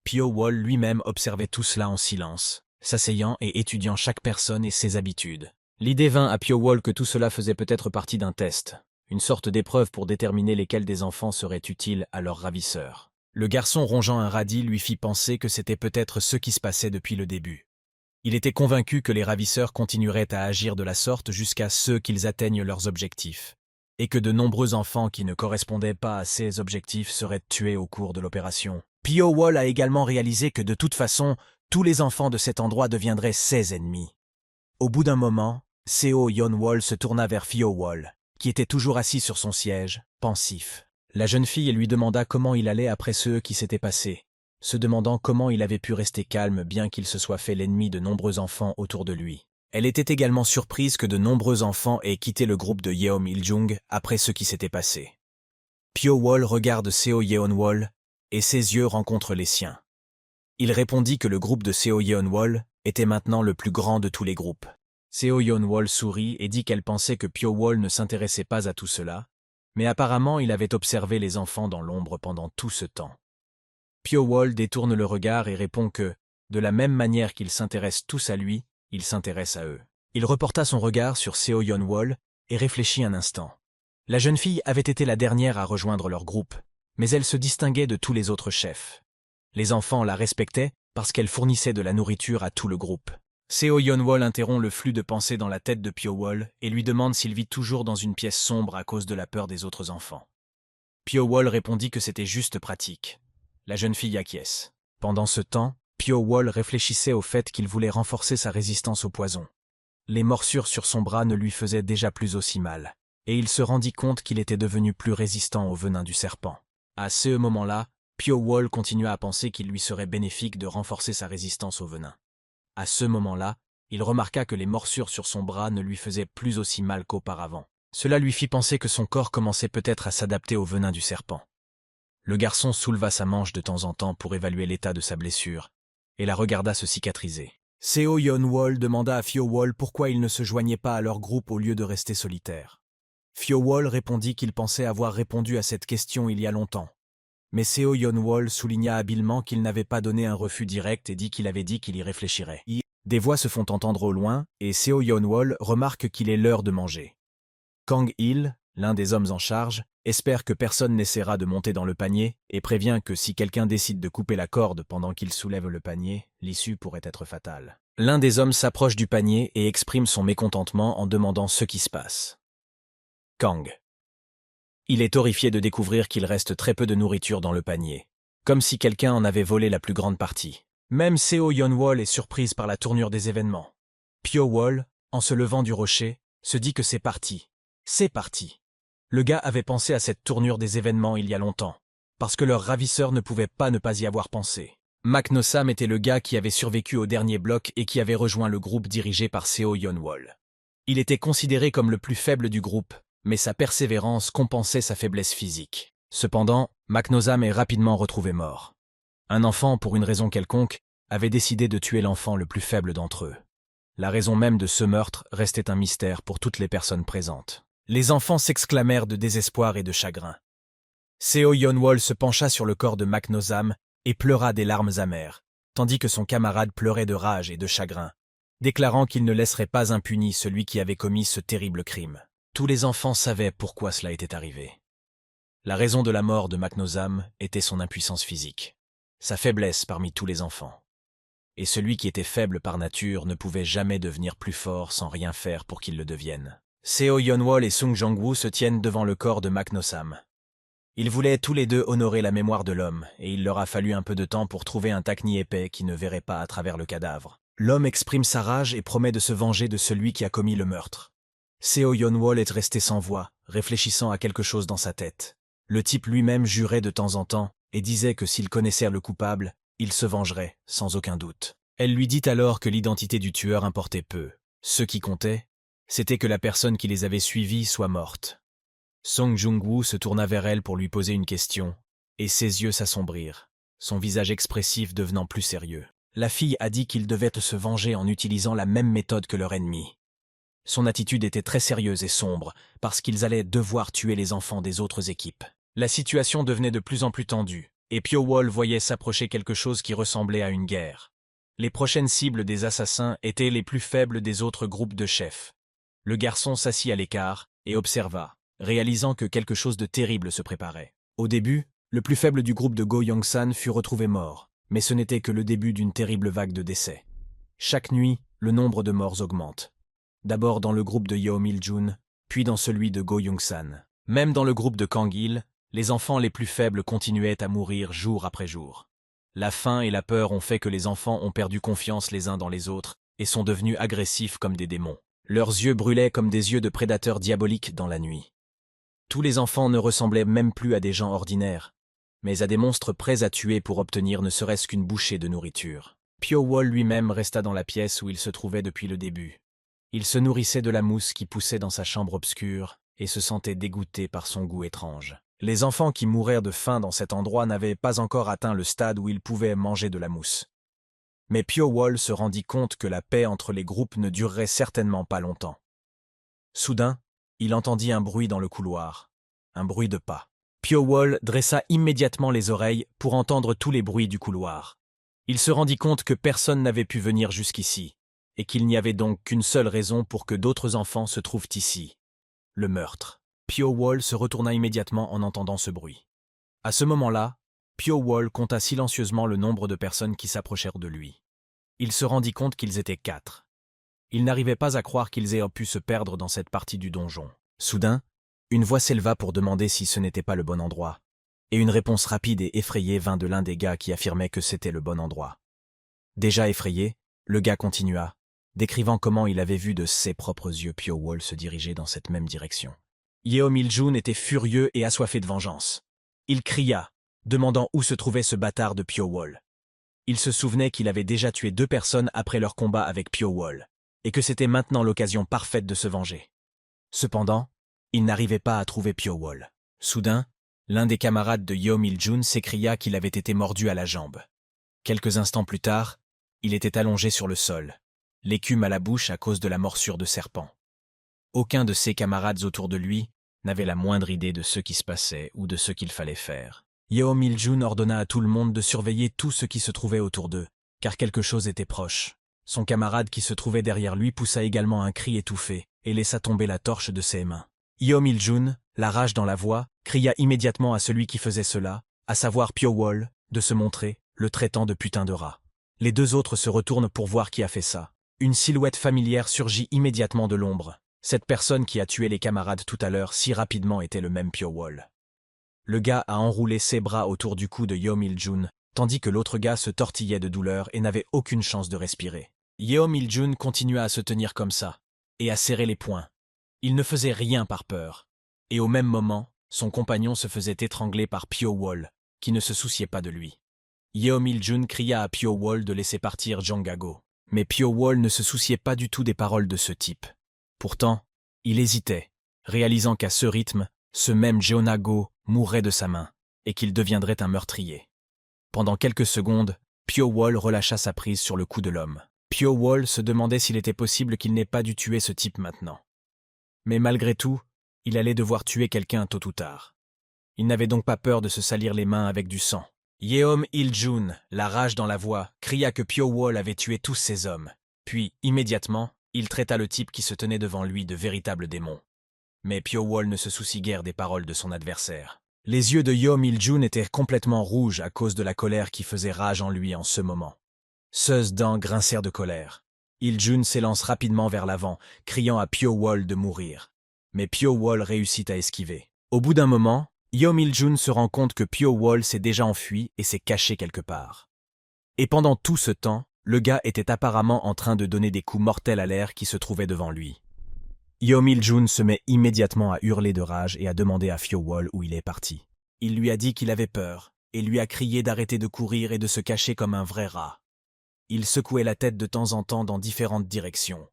Pyowol lui-même observait tout cela en silence, s'asseyant et étudiant chaque personne et ses habitudes. L'idée vint à Pyowol que tout cela faisait peut-être partie d'un test, une sorte d'épreuve pour déterminer lesquels des enfants seraient utiles à leur ravisseur. Le garçon rongeant un radis lui fit penser que c'était peut-être ce qui se passait depuis le début. Il était convaincu que les ravisseurs continueraient à agir de la sorte jusqu'à ce qu'ils atteignent leurs objectifs, et que de nombreux enfants qui ne correspondaient pas à ces objectifs seraient tués au cours de l'opération. Pyowol a également réalisé que de toute façon, tous les enfants de cet endroit deviendraient ses ennemis. Au bout d'un moment, Seo Yeon-wol se tourna vers Pyowol, qui était toujours assis sur son siège, pensif. La jeune fille lui demanda comment il allait après ce qui s'était passé, se demandant comment il avait pu rester calme bien qu'il se soit fait l'ennemi de nombreux enfants autour de lui. Elle était également surprise que de nombreux enfants aient quitté le groupe de Yeom Il-jung après ce qui s'était passé. Pyo-wol regarde Seo Yeon-wol et ses yeux rencontrent les siens. Il répondit que le groupe de Seo Yeon-wol était maintenant le plus grand de tous les groupes. Seo Yeon-wol sourit et dit qu'elle pensait que Pyo-wol ne s'intéressait pas à tout cela, mais apparemment il avait observé les enfants dans l'ombre pendant tout ce temps. Pyo-wol détourne le regard et répond que, de la même manière qu'ils s'intéressent tous à lui, il s'intéresse à eux. Il reporta son regard sur Seo Yeon-wol et réfléchit un instant. La jeune fille avait été la dernière à rejoindre leur groupe, mais elle se distinguait de tous les autres chefs. Les enfants la respectaient parce qu'elle fournissait de la nourriture à tout le groupe. Seo Yeon-wol interrompt le flux de pensées dans la tête de Pyo-wol et lui demande s'il vit toujours dans une pièce sombre à cause de la peur des autres enfants. Pyo-wol répondit que c'était juste pratique. La jeune fille acquiesce. Pendant ce temps, Pyo-wol réfléchissait au fait qu'il voulait renforcer sa résistance au poison. Les morsures sur son bras ne lui faisaient déjà plus aussi mal, et il se rendit compte qu'il était devenu plus résistant au venin du serpent. À ce moment-là, Pyo-wol continua à penser qu'il lui serait bénéfique de renforcer sa résistance au venin. À ce moment-là, il remarqua que les morsures sur son bras ne lui faisaient plus aussi mal qu'auparavant. Cela lui fit penser que son corps commençait peut-être à s'adapter au venin du serpent. Le garçon souleva sa manche de temps en temps pour évaluer l'état de sa blessure, et la regarda se cicatriser. Seo Yeon-wol demanda à Pyo-wol pourquoi il ne se joignait pas à leur groupe au lieu de rester solitaire. Pyo-wol répondit qu'il pensait avoir répondu à cette question il y a longtemps. Mais Seo Yeon-wol souligna habilement qu'il n'avait pas donné un refus direct et dit qu'il avait dit qu'il y réfléchirait. Des voix se font entendre au loin, et Seo Yeon-wol remarque qu'il est l'heure de manger. Kang-il, l'un des hommes en charge, espère que personne n'essaiera de monter dans le panier et prévient que si quelqu'un décide de couper la corde pendant qu'il soulève le panier, l'issue pourrait être fatale. L'un des hommes s'approche du panier et exprime son mécontentement en demandant ce qui se passe. Kang. Il est horrifié de découvrir qu'il reste très peu de nourriture dans le panier, comme si quelqu'un en avait volé la plus grande partie. Même Seo Yeon-wol est surprise par la tournure des événements. Pyo-wol, en se levant du rocher, se dit que c'est parti. C'est parti. Le gars avait pensé à cette tournure des événements il y a longtemps, parce que leur ravisseur ne pouvait pas ne pas y avoir pensé. Mak No-sam était le gars qui avait survécu au dernier bloc et qui avait rejoint le groupe dirigé par Seo Yeon-wol. Il était considéré comme le plus faible du groupe, mais sa persévérance compensait sa faiblesse physique. Cependant, Mak No-sam est rapidement retrouvé mort. Un enfant, pour une raison quelconque, avait décidé de tuer l'enfant le plus faible d'entre eux. La raison même de ce meurtre restait un mystère pour toutes les personnes présentes. Les enfants s'exclamèrent de désespoir et de chagrin. Seo Yeon-wol se pencha sur le corps de Mak No-sam et pleura des larmes amères, tandis que son camarade pleurait de rage et de chagrin, déclarant qu'il ne laisserait pas impuni celui qui avait commis ce terrible crime. Tous les enfants savaient pourquoi cela était arrivé. La raison de la mort de Mak No-sam était son impuissance physique, sa faiblesse parmi tous les enfants. Et celui qui était faible par nature ne pouvait jamais devenir plus fort sans rien faire pour qu'il le devienne. Seo Yeon-wol et Sung Jong-woo se tiennent devant le corps de Mak No-sam. Ils voulaient tous les deux honorer la mémoire de l'homme, et il leur a fallu un peu de temps pour trouver un takni épais qui ne verrait pas à travers le cadavre. L'homme exprime sa rage et promet de se venger de celui qui a commis le meurtre. Seo Yeon-wol est resté sans voix, réfléchissant à quelque chose dans sa tête. Le type lui-même jurait de temps en temps, et disait que s'il connaissait le coupable, il se vengerait, sans aucun doute. Elle lui dit alors que l'identité du tueur importait peu. Ce qui comptait, c'était que la personne qui les avait suivis soit morte. Song Jung-woo se tourna vers elle pour lui poser une question, et ses yeux s'assombrirent, son visage expressif devenant plus sérieux. La fille a dit qu'ils devaient se venger en utilisant la même méthode que leur ennemi. Son attitude était très sérieuse et sombre, parce qu'ils allaient devoir tuer les enfants des autres équipes. La situation devenait de plus en plus tendue, et Pyo-wol voyait s'approcher quelque chose qui ressemblait à une guerre. Les prochaines cibles des assassins étaient les plus faibles des autres groupes de chefs. Le garçon s'assit à l'écart et observa, réalisant que quelque chose de terrible se préparait. Au début, le plus faible du groupe de Go Young-san fut retrouvé mort, mais ce n'était que le début d'une terrible vague de décès. Chaque nuit, le nombre de morts augmente. D'abord dans le groupe de Yeom Il-jun, puis dans celui de Go Young-san. Même dans le groupe de Kang-il, les enfants les plus faibles continuaient à mourir jour après jour. La faim et la peur ont fait que les enfants ont perdu confiance les uns dans les autres et sont devenus agressifs comme des démons. Leurs yeux brûlaient comme des yeux de prédateurs diaboliques dans la nuit. Tous les enfants ne ressemblaient même plus à des gens ordinaires, mais à des monstres prêts à tuer pour obtenir ne serait-ce qu'une bouchée de nourriture. Pio Wall lui-même resta dans la pièce où il se trouvait depuis le début. Il se nourrissait de la mousse qui poussait dans sa chambre obscure et se sentait dégoûté par son goût étrange. Les enfants qui mourraient de faim dans cet endroit n'avaient pas encore atteint le stade où ils pouvaient manger de la mousse. Mais Pio Wall se rendit compte que la paix entre les groupes ne durerait certainement pas longtemps. Soudain, il entendit un bruit dans le couloir, un bruit de pas. Pio Wall dressa immédiatement les oreilles pour entendre tous les bruits du couloir. Il se rendit compte que personne n'avait pu venir jusqu'ici, et qu'il n'y avait donc qu'une seule raison pour que d'autres enfants se trouvent ici. Le meurtre. Pio Wall se retourna immédiatement en entendant ce bruit. À ce moment-là, Pio Wall compta silencieusement le nombre de personnes qui s'approchèrent de lui. Il se rendit compte qu'ils étaient 4. Il n'arrivait pas à croire qu'ils aient pu se perdre dans cette partie du donjon. Soudain, une voix s'éleva pour demander si ce n'était pas le bon endroit, et une réponse rapide et effrayée vint de l'un des gars qui affirmait que c'était le bon endroit. Déjà effrayé, le gars continua, décrivant comment il avait vu de ses propres yeux Pio Wall se diriger dans cette même direction. Yeom Il-jun était furieux et assoiffé de vengeance. Il cria, demandant où se trouvait ce bâtard de Pio Wall. Il se souvenait qu'il avait déjà tué 2 personnes après leur combat avec Pio Wall, et que c'était maintenant l'occasion parfaite de se venger. Cependant, il n'arrivait pas à trouver Pio Wall. Soudain, l'un des camarades de Yeom Il-jun s'écria qu'il avait été mordu à la jambe. Quelques instants plus tard, il était allongé sur le sol, l'écume à la bouche à cause de la morsure de serpent. Aucun de ses camarades autour de lui n'avait la moindre idée de ce qui se passait ou de ce qu'il fallait faire. Yeom Il-jun ordonna à tout le monde de surveiller tout ce qui se trouvait autour d'eux, car quelque chose était proche. Son camarade qui se trouvait derrière lui poussa également un cri étouffé et laissa tomber la torche de ses mains. Yeom Il-jun, la rage dans la voix, cria immédiatement à celui qui faisait cela, à savoir Pio Wall, de se montrer, le traitant de putain de rat. Les 2 autres se retournent pour voir qui a fait ça. Une silhouette familière surgit immédiatement de l'ombre. Cette personne qui a tué les camarades tout à l'heure si rapidement était le même Pio Wall. Le gars a enroulé ses bras autour du cou de Yeom Il-jun, tandis que l'autre gars se tortillait de douleur et n'avait aucune chance de respirer. Yeom Il-jun continua à se tenir comme ça, et à serrer les poings. Il ne faisait rien par peur. Et au même moment, son compagnon se faisait étrangler par Pio Wall, qui ne se souciait pas de lui. Yeom Il-jun cria à Pio Wall de laisser partir Jangago. Mais Pio Wall ne se souciait pas du tout des paroles de ce type. Pourtant, il hésitait, réalisant qu'à ce rythme, ce même Jeonago mourrait de sa main, et qu'il deviendrait un meurtrier. Pendant quelques secondes, Pio Wall relâcha sa prise sur le cou de l'homme. Pio Wall se demandait s'il était possible qu'il n'ait pas dû tuer ce type maintenant. Mais malgré tout, il allait devoir tuer quelqu'un tôt ou tard. Il n'avait donc pas peur de se salir les mains avec du sang. Yeom Il-jun, la rage dans la voix, cria que Pio Wall avait tué tous ses hommes. Puis, immédiatement, il traita le type qui se tenait devant lui de véritable démon. Mais Pio Wall ne se soucie guère des paroles de son adversaire. Les yeux de Yeom Il-jun étaient complètement rouges à cause de la colère qui faisait rage en lui en ce moment. Ses dents grincèrent de colère. Il-jun s'élance rapidement vers l'avant, criant à Pio Wall de mourir. Mais Pio Wall réussit à esquiver. Au bout d'un moment, Yeom Il-jun se rend compte que Pio Wall s'est déjà enfui et s'est caché quelque part. Et pendant tout ce temps, le gars était apparemment en train de donner des coups mortels à l'air qui se trouvait devant lui. Yeom Il-jun se met immédiatement à hurler de rage et à demander à Pio Wall où il est parti. Il lui a dit qu'il avait peur et lui a crié d'arrêter de courir et de se cacher comme un vrai rat. Il secouait la tête de temps en temps dans différentes directions.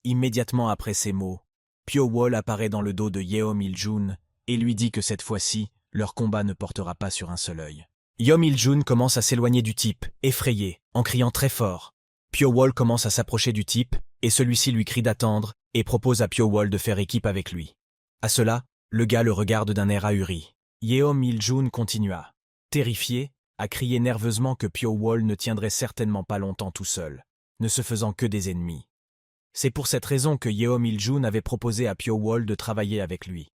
Immédiatement après ces mots, Pio Wall apparaît dans le dos de Yeom Il-jun et lui dit que cette fois-ci, leur combat ne portera pas sur un seul œil. Yeom Il-jun commence à s'éloigner du type, effrayé, en criant très fort. Pio Wall commence à s'approcher du type, et celui-ci lui crie d'attendre, et propose à Pio Wall de faire équipe avec lui. À cela, le gars le regarde d'un air ahuri. Yeom Il-jun continua, terrifié, à crier nerveusement que Pio Wall ne tiendrait certainement pas longtemps tout seul, ne se faisant que des ennemis. C'est pour cette raison que Yeom Il-jun avait proposé à Pio Wall de travailler avec lui.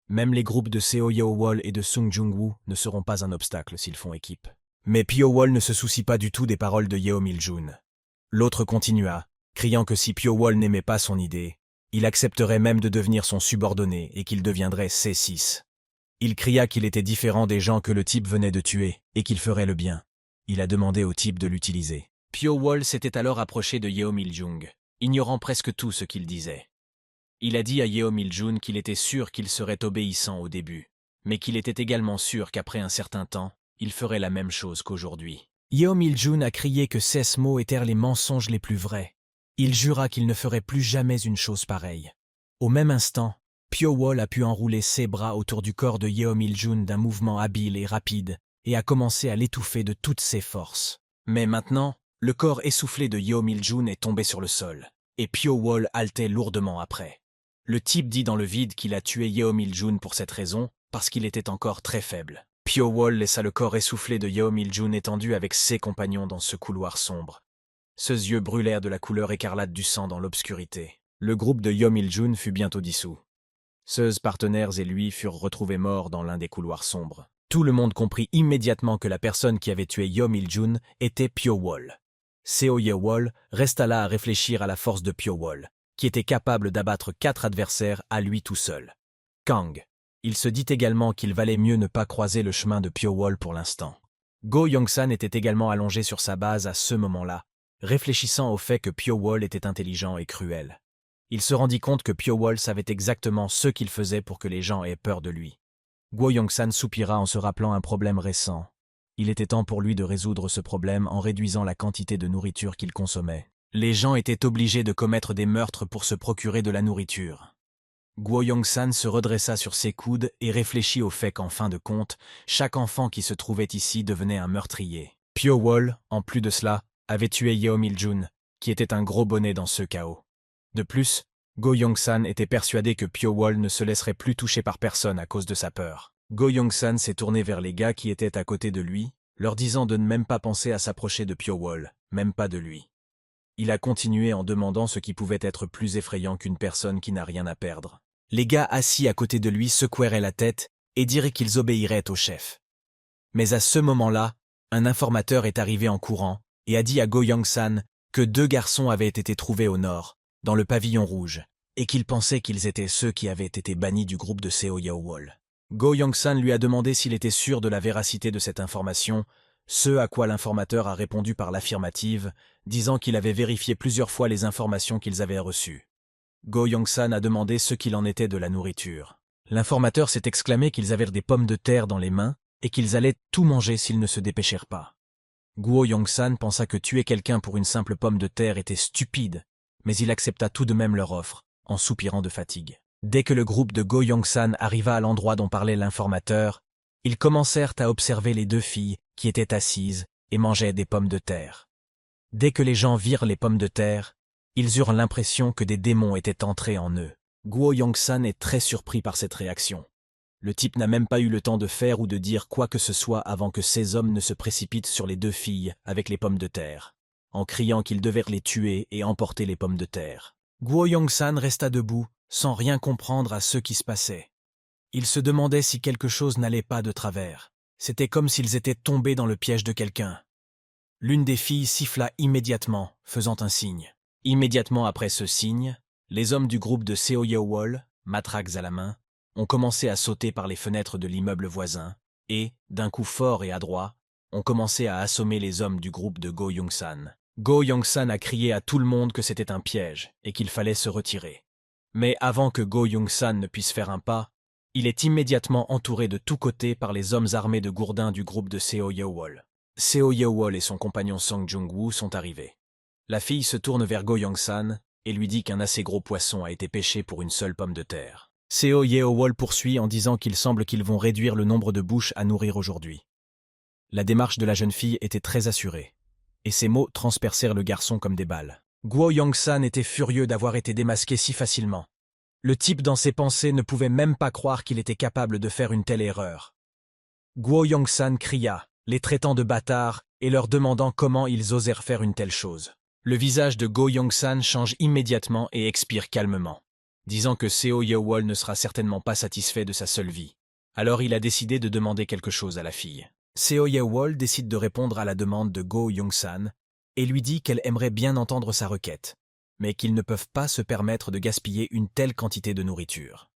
Même les groupes de Seo Yeo Wall et de Sung Jung-woo ne seront pas un obstacle s'ils font équipe. Mais Pio Wall ne se soucie pas du tout des paroles de Yeom Il-jun. L'autre continua, criant que si Pio Wall n'aimait pas son idée, il accepterait même de devenir son subordonné et qu'il deviendrait C6. Il cria qu'il était différent des gens que le type venait de tuer et qu'il ferait le bien. Il a demandé au type de l'utiliser. Pio Wall s'était alors approché de Yeom Il-jun, ignorant presque tout ce qu'il disait. Il a dit à Yeo Mil-jun qu'il était sûr qu'il serait obéissant au début, mais qu'il était également sûr qu'après un certain temps, il ferait la même chose qu'aujourd'hui. Yeo Mil-jun a crié que ces mots étaient les mensonges les plus vrais. Il jura qu'il ne ferait plus jamais une chose pareille. Au même instant, Pyo-wol a pu enrouler ses bras autour du corps de Yeo Mil-jun d'un mouvement habile et rapide, et a commencé à l'étouffer de toutes ses forces. Mais maintenant, le corps essoufflé de Yeo Mil-jun est tombé sur le sol, et Pyo-wol haletait lourdement après. Le type dit dans le vide qu'il a tué Yeo Mil-jun pour cette raison, parce qu'il était encore très faible. Pyo-wol laissa le corps essoufflé de Yeo Mil-jun étendu avec ses compagnons dans ce couloir sombre. Ses yeux brûlèrent de la couleur écarlate du sang dans l'obscurité. Le groupe de Yeo Mil-jun fut bientôt dissous. Ses partenaires et lui furent retrouvés morts dans l'un des couloirs sombres. Tout le monde comprit immédiatement que la personne qui avait tué Yeo Mil-jun était Pyo-wol. Seo Ye-wol resta là à réfléchir à la force de Pyo-wol, qui était capable d'abattre 4 adversaires à lui tout seul. Kang. Il se dit également qu'il valait mieux ne pas croiser le chemin de Pyo-wol pour l'instant. Go Yong-san était également allongé sur sa base à ce moment-là, réfléchissant au fait que Pyo-wol était intelligent et cruel. Il se rendit compte que Pyo-wol savait exactement ce qu'il faisait pour que les gens aient peur de lui. Go Yong-san soupira en se rappelant un problème récent. Il était temps pour lui de résoudre ce problème en réduisant la quantité de nourriture qu'il consommait. Les gens étaient obligés de commettre des meurtres pour se procurer de la nourriture. Go Yong-san se redressa sur ses coudes et réfléchit au fait qu'en fin de compte, chaque enfant qui se trouvait ici devenait un meurtrier. Pyo-wol, en plus de cela, avait tué Yeo Mil-jun, qui était un gros bonnet dans ce chaos. De plus, Go Yong-san était persuadé que Pyo-wol ne se laisserait plus toucher par personne à cause de sa peur. Go Yong-san s'est tourné vers les gars qui étaient à côté de lui, leur disant de ne même pas penser à s'approcher de Pyo-wol, même pas de lui. Il a continué en demandant ce qui pouvait être plus effrayant qu'une personne qui n'a rien à perdre. Les gars assis à côté de lui secoueraient la tête et diraient qu'ils obéiraient au chef. Mais à ce moment-là, un informateur est arrivé en courant et a dit à Go Yong-san que 2 garçons avaient été trouvés au nord, dans le pavillon rouge, et qu'il pensait qu'ils étaient ceux qui avaient été bannis du groupe de Seo Ye-wol. Go Yong-san lui a demandé s'il était sûr de la véracité de cette information, ce à quoi l'informateur a répondu par l'affirmative, disant qu'il avait vérifié plusieurs fois les informations qu'ils avaient reçues. Go Yong-san a demandé ce qu'il en était de la nourriture. L'informateur s'est exclamé qu'ils avaient des pommes de terre dans les mains et qu'ils allaient tout manger s'ils ne se dépêchèrent pas. Go Yong-san pensa que tuer quelqu'un pour une simple pomme de terre était stupide, mais il accepta tout de même leur offre, en soupirant de fatigue. Dès que le groupe de Go Yong-san arriva à l'endroit dont parlait l'informateur, ils commencèrent à observer les 2 filles qui étaient assises et mangeaient des pommes de terre. Dès que les gens virent les pommes de terre, ils eurent l'impression que des démons étaient entrés en eux. Go Yong-san est très surpris par cette réaction. Le type n'a même pas eu le temps de faire ou de dire quoi que ce soit avant que ces hommes ne se précipitent sur les 2 filles avec les pommes de terre, en criant qu'ils devaient les tuer et emporter les pommes de terre. Go Yong-san resta debout, sans rien comprendre à ce qui se passait. Il se demandait si quelque chose n'allait pas de travers. C'était comme s'ils étaient tombés dans le piège de quelqu'un. L'une des filles siffla immédiatement, faisant un signe. Immédiatement après ce signe, les hommes du groupe de Seo Ye-wol, matraques à la main, ont commencé à sauter par les fenêtres de l'immeuble voisin et, d'un coup fort et adroit, ont commencé à assommer les hommes du groupe de Go Yong-san. Go Yong-san a crié à tout le monde que c'était un piège et qu'il fallait se retirer. Mais avant que Go Yong-san ne puisse faire un pas, il est immédiatement entouré de tous côtés par les hommes armés de gourdins du groupe de Seo Ye-wol. Seo Ye-wol et son compagnon Song Jung-woo sont arrivés. La fille se tourne vers Go Yong-san et lui dit qu'un assez gros poisson a été pêché pour une seule pomme de terre. Seo Ye-wol poursuit en disant qu'il semble qu'ils vont réduire le nombre de bouches à nourrir aujourd'hui. La démarche de la jeune fille était très assurée, et ses mots transpercèrent le garçon comme des balles. Go Yong-san était furieux d'avoir été démasqué si facilement. Le type dans ses pensées ne pouvait même pas croire qu'il était capable de faire une telle erreur. Go Yong-san cria, les traitant de bâtards et leur demandant comment ils osèrent faire une telle chose. Le visage de Go Yong-san change immédiatement et expire calmement, disant que Seo Ye-wol ne sera certainement pas satisfait de sa seule vie. Alors il a décidé de demander quelque chose à la fille. Seo Ye-wol décide de répondre à la demande de Go Yong-san et lui dit qu'elle aimerait bien entendre sa requête, mais qu'ils ne peuvent pas se permettre de gaspiller une telle quantité de nourriture.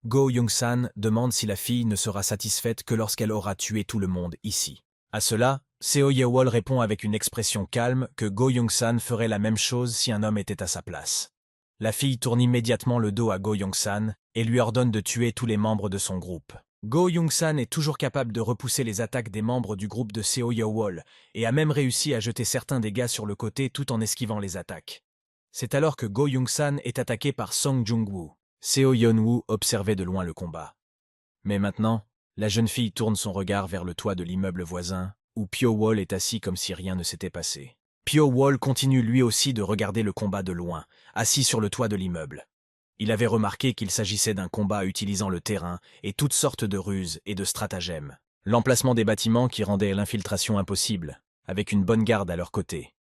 Go Yong-san demande si la fille ne sera satisfaite que lorsqu'elle aura tué tout le monde ici. À cela, Seo Ye-wol répond avec une expression calme que Go Yong-san ferait la même chose si un homme était à sa place. La fille tourne immédiatement le dos à Go Young-san et lui ordonne de tuer tous les membres de son groupe. Go Young-san est toujours capable de repousser les attaques des membres du groupe de Seo Yeowol et a même réussi à jeter certains dégâts sur le côté tout en esquivant les attaques. C'est alors que Go Young-san est attaqué par Song Jung-woo. Seo Yeon-woo observait de loin le combat. Mais maintenant, la jeune fille tourne son regard vers le toit de l'immeuble voisin, où Pyo-wol est assis comme si rien ne s'était passé. Pyo-wol continue lui aussi de regarder le combat de loin, assis sur le toit de l'immeuble. Il avait remarqué qu'il s'agissait d'un combat utilisant le terrain et toutes sortes de ruses et de stratagèmes. L'emplacement des bâtiments qui rendait l'infiltration impossible, avec une bonne garde à leur côté.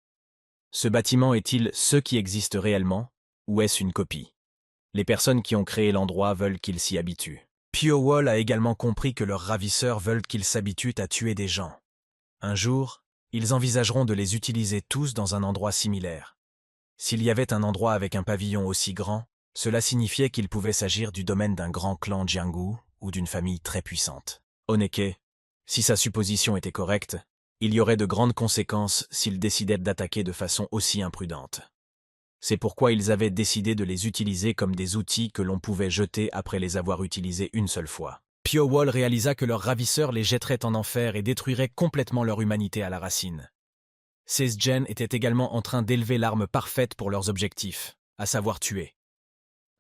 Ce bâtiment est-il ce qui existe réellement, ou est-ce une copie? Les personnes qui ont créé l'endroit veulent qu'ils s'y habituent. Pyo-wol a également compris que leurs ravisseurs veulent qu'ils s'habituent à tuer des gens. Un jour, ils envisageront de les utiliser tous dans un endroit similaire. S'il y avait un endroit avec un pavillon aussi grand, cela signifiait qu'il pouvait s'agir du domaine d'un grand clan Jianggu ou d'une famille très puissante. Honeke, si sa supposition était correcte, il y aurait de grandes conséquences s'ils décidaient d'attaquer de façon aussi imprudente. C'est pourquoi ils avaient décidé de les utiliser comme des outils que l'on pouvait jeter après les avoir utilisés une seule fois. Pyo-wol réalisa que leurs ravisseurs les jetteraient en enfer et détruiraient complètement leur humanité à la racine. Sejgen était également en train d'élever l'arme parfaite pour leurs objectifs, à savoir tuer.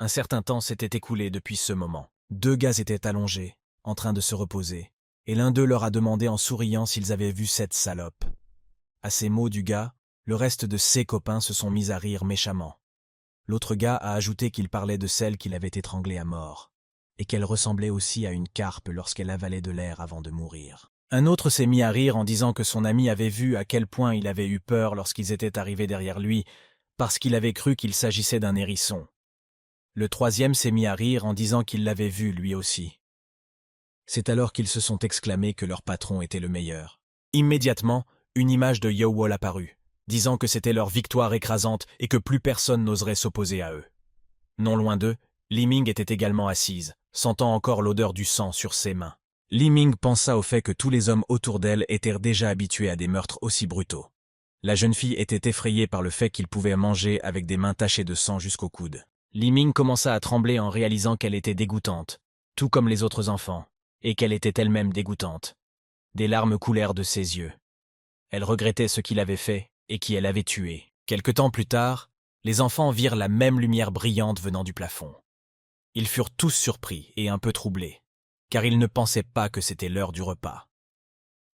Un certain temps s'était écoulé depuis ce moment. 2 gars étaient allongés, en train de se reposer, et l'un d'eux leur a demandé en souriant s'ils avaient vu cette salope. À ces mots du gars, le reste de ses copains se sont mis à rire méchamment. L'autre gars a ajouté qu'il parlait de celle qu'il avait étranglée à mort, et qu'elle ressemblait aussi à une carpe lorsqu'elle avalait de l'air avant de mourir. Un autre s'est mis à rire en disant que son ami avait vu à quel point il avait eu peur lorsqu'ils étaient arrivés derrière lui, parce qu'il avait cru qu'il s'agissait d'un hérisson. Le troisième s'est mis à rire en disant qu'il l'avait vu lui aussi. C'est alors qu'ils se sont exclamés que leur patron était le meilleur. Immédiatement, une image de Yeowol apparut, disant que c'était leur victoire écrasante et que plus personne n'oserait s'opposer à eux. Non loin d'eux, Li Ming était également assise, sentant encore l'odeur du sang sur ses mains. Li Ming pensa au fait que tous les hommes autour d'elle étaient déjà habitués à des meurtres aussi brutaux. La jeune fille était effrayée par le fait qu'ils pouvaient manger avec des mains tachées de sang jusqu'au coude. Li Ming commença à trembler en réalisant qu'elle était dégoûtante, tout comme les autres enfants, et qu'elle était elle-même dégoûtante. Des larmes coulèrent de ses yeux. Elle regrettait ce qu'il avait fait et qui elle avait tué. Quelque temps plus tard, les enfants virent la même lumière brillante venant du plafond. Ils furent tous surpris et un peu troublés, car ils ne pensaient pas que c'était l'heure du repas.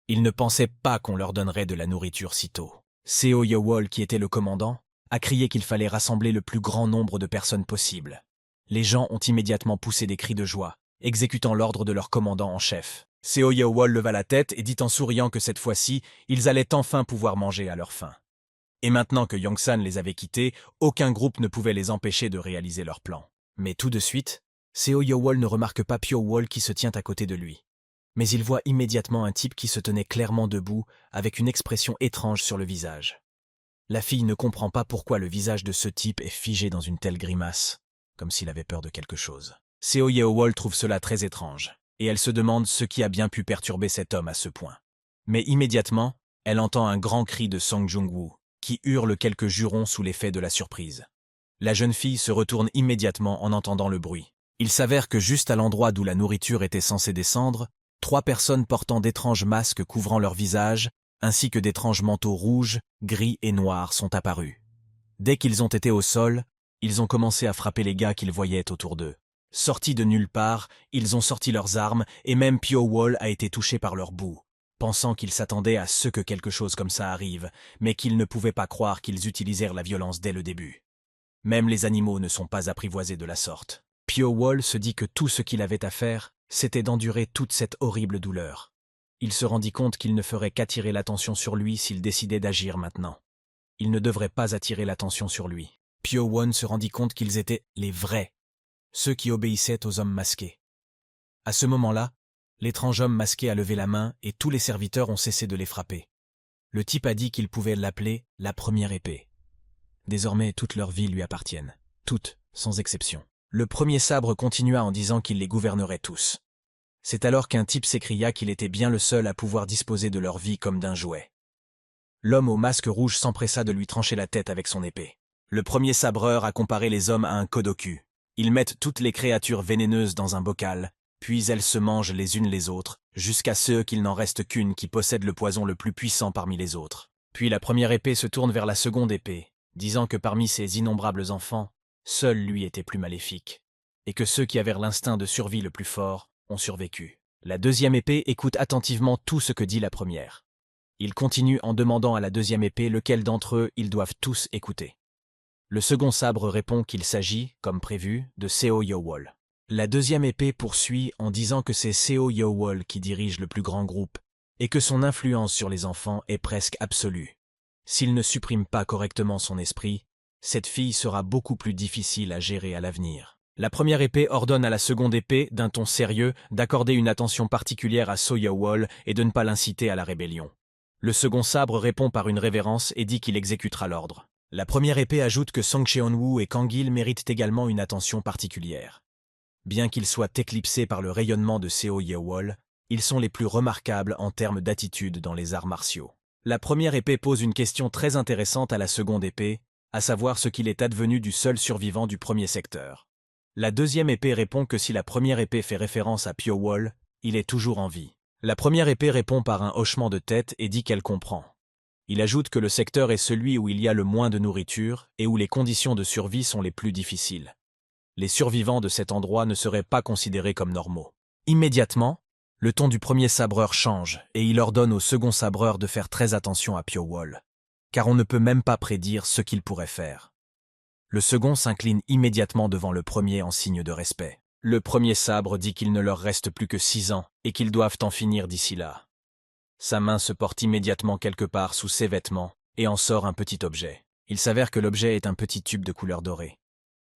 Ils ne pensaient pas qu'on leur donnerait de la nourriture si tôt. Seo Yeowol, qui était le commandant, a crié qu'il fallait rassembler le plus grand nombre de personnes possible. Les gens ont immédiatement poussé des cris de joie, exécutant l'ordre de leur commandant en chef. Seo Yeowol leva la tête et dit en souriant que cette fois-ci, ils allaient enfin pouvoir manger à leur faim. Et maintenant que Young-san les avait quittés, aucun groupe ne pouvait les empêcher de réaliser leur plan. Mais tout de suite, Seo Yeowol ne remarque pas Pyo-wol qui se tient à côté de lui. Mais il voit immédiatement un type qui se tenait clairement debout, avec une expression étrange sur le visage. La fille ne comprend pas pourquoi le visage de ce type est figé dans une telle grimace, comme s'il avait peur de quelque chose. Seo Yeowol trouve cela très étrange, et elle se demande ce qui a bien pu perturber cet homme à ce point. Mais immédiatement, elle entend un grand cri de Song Jung-woo, qui hurle quelques jurons sous l'effet de la surprise. La jeune fille se retourne immédiatement en entendant le bruit. Il s'avère que juste à l'endroit d'où la nourriture était censée descendre, 3 personnes portant d'étranges masques couvrant leur visage, ainsi que d'étranges manteaux rouges, gris et noirs sont apparus. Dès qu'ils ont été au sol, ils ont commencé à frapper les gars qu'ils voyaient autour d'eux. Sortis de nulle part, ils ont sorti leurs armes et même Pyo-wol a été touché par leur boue, pensant qu'ils s'attendaient à ce que quelque chose comme ça arrive, mais qu'ils ne pouvaient pas croire qu'ils utilisèrent la violence dès le début. Même les animaux ne sont pas apprivoisés de la sorte. Pyo-wol se dit que tout ce qu'il avait à faire, c'était d'endurer toute cette horrible douleur. Il se rendit compte qu'il ne ferait qu'attirer l'attention sur lui s'il décidait d'agir maintenant. Il ne devrait pas attirer l'attention sur lui. Pyo-won se rendit compte qu'ils étaient les vrais, ceux qui obéissaient aux hommes masqués. À ce moment-là, l'étrange homme masqué a levé la main et tous les serviteurs ont cessé de les frapper. Le type a dit qu'il pouvait l'appeler la première épée. Désormais, toutes leurs vies lui appartiennent. Toutes, sans exception. Le premier sabre continua en disant qu'il les gouvernerait tous. C'est alors qu'un type s'écria qu'il était bien le seul à pouvoir disposer de leur vie comme d'un jouet. L'homme au masque rouge s'empressa de lui trancher la tête avec son épée. Le premier sabreur a comparé les hommes à un kodoku. Ils mettent toutes les créatures vénéneuses dans un bocal, puis elles se mangent les unes les autres, jusqu'à ce qu'il n'en reste qu'une qui possède le poison le plus puissant parmi les autres. Puis la première épée se tourne vers la seconde épée, disant que parmi ses innombrables enfants, seul lui était plus maléfique, et que ceux qui avaient l'instinct de survie le plus fort ont survécu. La deuxième épée écoute attentivement tout ce que dit la première. Il continue en demandant à la deuxième épée lequel d'entre eux ils doivent tous écouter. Le second sabre répond qu'il s'agit, comme prévu, de Seo Yowol. La deuxième épée poursuit en disant que c'est Seo Yowol qui dirige le plus grand groupe et que son influence sur les enfants est presque absolue. S'il ne supprime pas correctement son esprit, cette fille sera beaucoup plus difficile à gérer à l'avenir. La première épée ordonne à la seconde épée, d'un ton sérieux, d'accorder une attention particulière à Seo Yowol et de ne pas l'inciter à la rébellion. Le second sabre répond par une révérence et dit qu'il exécutera l'ordre. La première épée ajoute que Song Cheon-woo et Kang Il méritent également une attention particulière. Bien qu'ils soient éclipsés par le rayonnement de Seo Yowol, ils sont les plus remarquables en termes d'attitude dans les arts martiaux. La première épée pose une question très intéressante à la seconde épée, à savoir ce qu'il est advenu du seul survivant du premier secteur. La deuxième épée répond que si la première épée fait référence à Pyowol, il est toujours en vie. La première épée répond par un hochement de tête et dit qu'elle comprend. Il ajoute que le secteur est celui où il y a le moins de nourriture et où les conditions de survie sont les plus difficiles. Les survivants de cet endroit ne seraient pas considérés comme normaux. Immédiatement, le ton du premier sabreur change et il ordonne au second sabreur de faire très attention à Pyowol, car on ne peut même pas prédire ce qu'il pourrait faire. Le second s'incline immédiatement devant le premier en signe de respect. Le premier sabre dit qu'il ne leur reste plus que 6 ans et qu'ils doivent en finir d'ici là. Sa main se porte immédiatement quelque part sous ses vêtements et en sort un petit objet. Il s'avère que l'objet est un petit tube de couleur dorée.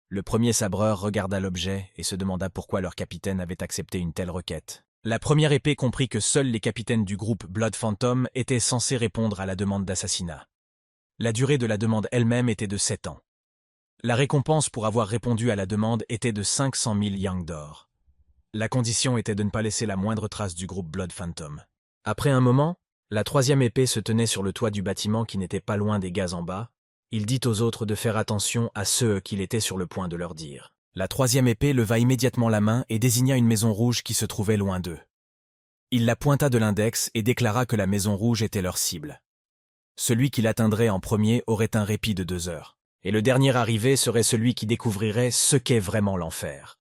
Le premier sabreur regarda l'objet et se demanda pourquoi leur capitaine avait accepté une telle requête. La première épée comprit que seuls les capitaines du groupe Blood Phantom étaient censés répondre à la demande d'assassinat. La durée de la demande elle-même était de 7 ans. La récompense pour avoir répondu à la demande était de 500 000 yang d'or. La condition était de ne pas laisser la moindre trace du groupe Blood Phantom. Après un moment, la troisième épée se tenait sur le toit du bâtiment qui n'était pas loin des gaz en bas. Il dit aux autres de faire attention à ceux qu'il était sur le point de leur dire. La troisième épée leva immédiatement la main et désigna une maison rouge qui se trouvait loin d'eux. Il la pointa de l'index et déclara que la maison rouge était leur cible. Celui qui l'atteindrait en premier aurait un répit de 2 heures. Et le dernier arrivé serait celui qui découvrirait ce qu'est vraiment l'enfer.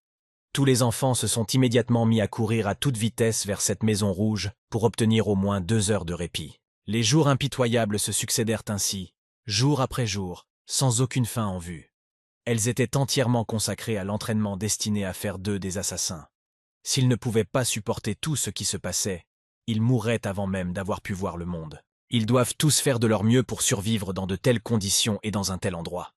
Tous les enfants se sont immédiatement mis à courir à toute vitesse vers cette maison rouge pour obtenir au moins 2 heures de répit. Les jours impitoyables se succédèrent ainsi, jour après jour, sans aucune fin en vue. Elles étaient entièrement consacrées à l'entraînement destiné à faire d'eux des assassins. S'ils ne pouvaient pas supporter tout ce qui se passait, ils mourraient avant même d'avoir pu voir le monde. Ils doivent tous faire de leur mieux pour survivre dans de telles conditions et dans un tel endroit.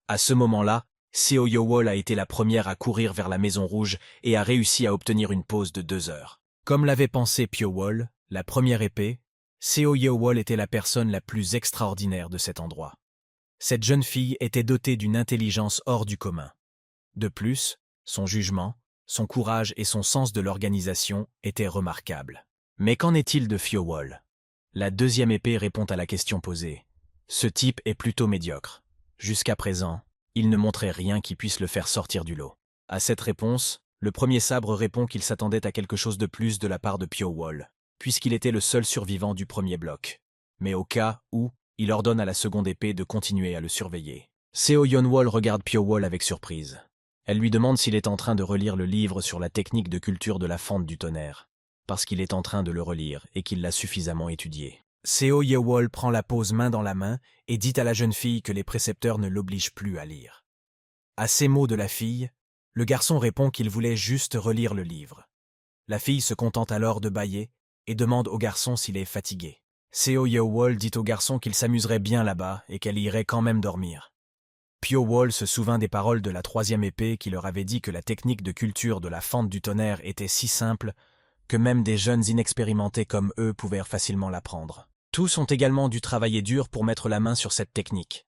À ce moment-là, Seo Yowol a été la première à courir vers la Maison Rouge et a réussi à obtenir une pause de 2 heures. Comme l'avait pensé Pyowol, la première épée, Seo Yowol était la personne la plus extraordinaire de cet endroit. Cette jeune fille était dotée d'une intelligence hors du commun. De plus, son jugement, son courage et son sens de l'organisation étaient remarquables. Mais qu'en est-il de Pyowol? La deuxième épée répond à la question posée. Ce type est plutôt médiocre. Jusqu'à présent, il ne montrait rien qui puisse le faire sortir du lot. À cette réponse, le premier sabre répond qu'il s'attendait à quelque chose de plus de la part de Pyowol, puisqu'il était le seul survivant du premier bloc. Mais au cas où, il ordonne à la seconde épée de continuer à le surveiller. Seo Yonwol regarde Pyowol avec surprise. Elle lui demande s'il est en train de relire le livre sur la technique de culture de la fente du tonnerre, parce qu'il est en train de le relire et qu'il l'a suffisamment étudié. Seo Yewol prend la pose main dans la main et dit à la jeune fille que les précepteurs ne l'obligent plus à lire. À ces mots de la fille, le garçon répond qu'il voulait juste relire le livre. La fille se contente alors de bâiller et demande au garçon s'il est fatigué. Seo Yewol dit au garçon qu'il s'amuserait bien là-bas et qu'elle irait quand même dormir. Pyowol se souvint des paroles de la troisième épée qui leur avait dit que la technique de culture de la fente du tonnerre était si simple que même des jeunes inexpérimentés comme eux pouvaient facilement l'apprendre. Tous ont également dû travailler dur pour mettre la main sur cette technique.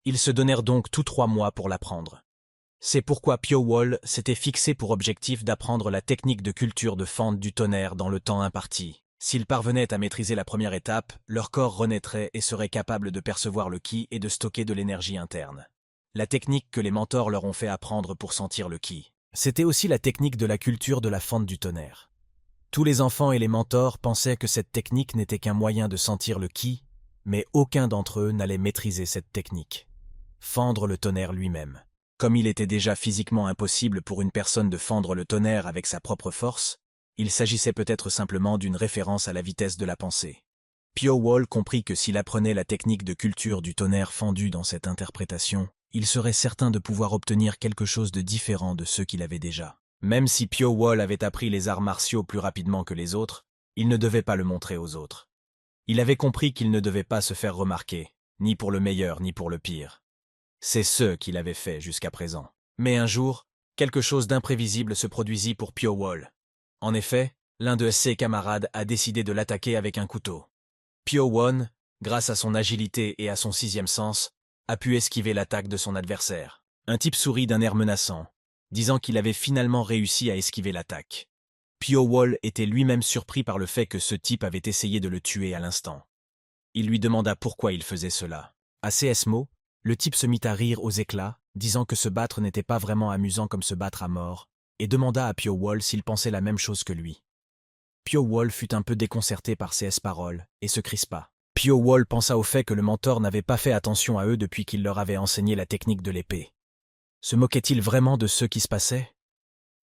Ils se donnèrent donc tous 3 mois pour l'apprendre. C'est pourquoi Pyowol s'était fixé pour objectif d'apprendre la technique de culture de fente du tonnerre dans le temps imparti. S'ils parvenaient à maîtriser la première étape, leur corps renaîtrait et serait capable de percevoir le ki et de stocker de l'énergie interne. la technique que les mentors leur ont fait apprendre pour sentir le ki. C'était aussi la technique de la culture de la fente du tonnerre. Tous les enfants et les mentors pensaient que cette technique n'était qu'un moyen de sentir le ki, mais aucun d'entre eux n'allait maîtriser cette technique. Fendre le tonnerre lui-même. Comme il était déjà physiquement impossible pour une personne de fendre le tonnerre avec sa propre force, il s'agissait peut-être simplement d'une référence à la vitesse de la pensée. Pio Wall comprit que s'il apprenait la technique de culture du tonnerre fendu dans cette interprétation, il serait certain de pouvoir obtenir quelque chose de différent de ceux qu'il avait déjà. Même si Pio Wall avait appris les arts martiaux plus rapidement que les autres, il ne devait pas le montrer aux autres. Il avait compris qu'il ne devait pas se faire remarquer, ni pour le meilleur ni pour le pire. C'est ce qu'il avait fait jusqu'à présent. Mais un jour, quelque chose d'imprévisible se produisit pour Pio Wall. En effet, l'un de ses camarades a décidé de l'attaquer avec un couteau. Pio Wall, grâce à son agilité et à son sixième sens, a pu esquiver l'attaque de son adversaire. Un type sourit d'un air menaçant, disant qu'il avait finalement réussi à esquiver l'attaque. Pio Wall était lui-même surpris par le fait que ce type avait essayé de le tuer à l'instant. Il lui demanda pourquoi il faisait cela. À ces mots, le type se mit à rire aux éclats, disant que se battre n'était pas vraiment amusant comme se battre à mort, et demanda à Pio Wall s'il pensait la même chose que lui. Pio Wall fut un peu déconcerté par ces paroles, et se crispa. Pio Wall pensa au fait que le mentor n'avait pas fait attention à eux depuis qu'il leur avait enseigné la technique de l'épée. Se moquait-il vraiment de ce qui se passait?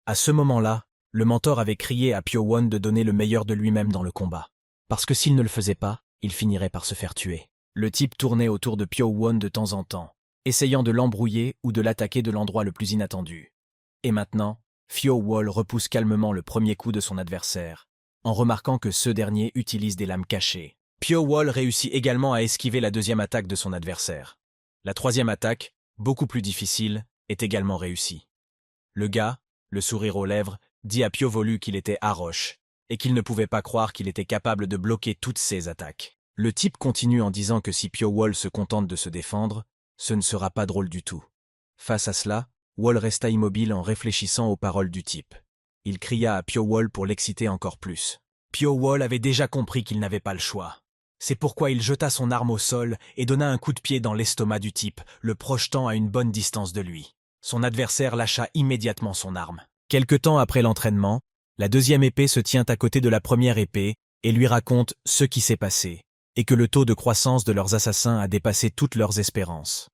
À ce moment-là, le mentor avait crié à Pio Wall de donner le meilleur de lui-même dans le combat. Parce que s'il ne le faisait pas, il finirait par se faire tuer. Le type tournait autour de Pio Wall de temps en temps, essayant de l'embrouiller ou de l'attaquer de l'endroit le plus inattendu. Et maintenant, Pio Wall repousse calmement le premier coup de son adversaire, en remarquant que ce dernier utilise des lames cachées. Pio Wall réussit également à esquiver la deuxième attaque de son adversaire. La troisième attaque, beaucoup plus difficile, est également réussie. Le gars, le sourire aux lèvres, dit à Pio Wall qu'il était Haroche, et qu'il ne pouvait pas croire qu'il était capable de bloquer toutes ces attaques. Le type continue en disant que si Pio Wall se contente de se défendre, ce ne sera pas drôle du tout. Face à cela, Wall resta immobile en réfléchissant aux paroles du type. Il cria à Pio Wall pour l'exciter encore plus. Pio Wall avait déjà compris qu'il n'avait pas le choix. C'est pourquoi il jeta son arme au sol et donna un coup de pied dans l'estomac du type, le projetant à une bonne distance de lui. Son adversaire lâcha immédiatement son arme. Quelque temps après l'entraînement, la deuxième épée se tient à côté de la première épée et lui raconte ce qui s'est passé, et que le taux de croissance de leurs assassins a dépassé toutes leurs espérances.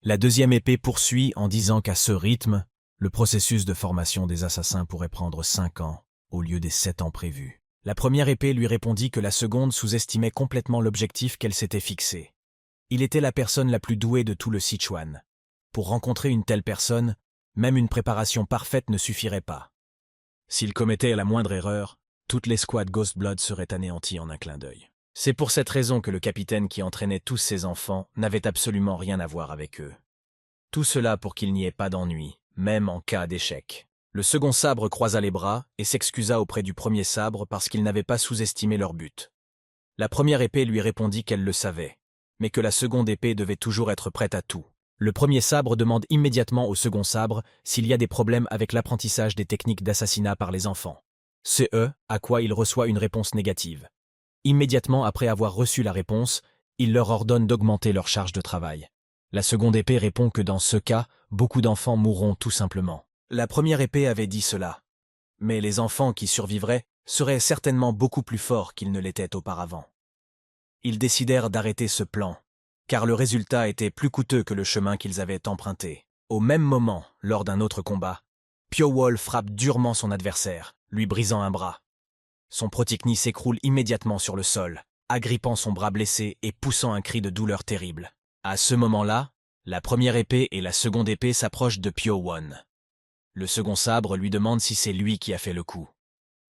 La deuxième épée poursuit en disant qu'à ce rythme, le processus de formation des assassins pourrait prendre 5 ans, au lieu des 7 ans prévus. La première épée lui répondit que la seconde sous-estimait complètement l'objectif qu'elle s'était fixé. Il était la personne la plus douée de tout le Sichuan. Pour rencontrer une telle personne, même une préparation parfaite ne suffirait pas. S'il commettait la moindre erreur, toute l'escouade Ghost Blood serait anéantie en un clin d'œil. C'est pour cette raison que le capitaine qui entraînait tous ses enfants n'avait absolument rien à voir avec eux. Tout cela pour qu'il n'y ait pas d'ennui, même en cas d'échec. Le second sabre croisa les bras et s'excusa auprès du premier sabre parce qu'il n'avait pas sous-estimé leur but. La première épée lui répondit qu'elle le savait, mais que la seconde épée devait toujours être prête à tout. Le premier sabre demande immédiatement au second sabre s'il y a des problèmes avec l'apprentissage des techniques d'assassinat par les enfants. C'est à quoi il reçoit une réponse négative. Immédiatement après avoir reçu la réponse, il leur ordonne d'augmenter leur charge de travail. La seconde épée répond que dans ce cas, beaucoup d'enfants mourront tout simplement. La première épée avait dit cela. Mais les enfants qui survivraient seraient certainement beaucoup plus forts qu'ils ne l'étaient auparavant. Ils décidèrent d'arrêter ce plan, car le résultat était plus coûteux que le chemin qu'ils avaient emprunté. Au même moment, lors d'un autre combat, Pio Wall frappe durement son adversaire, lui brisant un bras. Son Protikni s'écroule immédiatement sur le sol, agrippant son bras blessé et poussant un cri de douleur terrible. À ce moment-là, la première épée et la seconde épée s'approchent de Pio Wall. Le second sabre lui demande si c'est lui qui a fait le coup.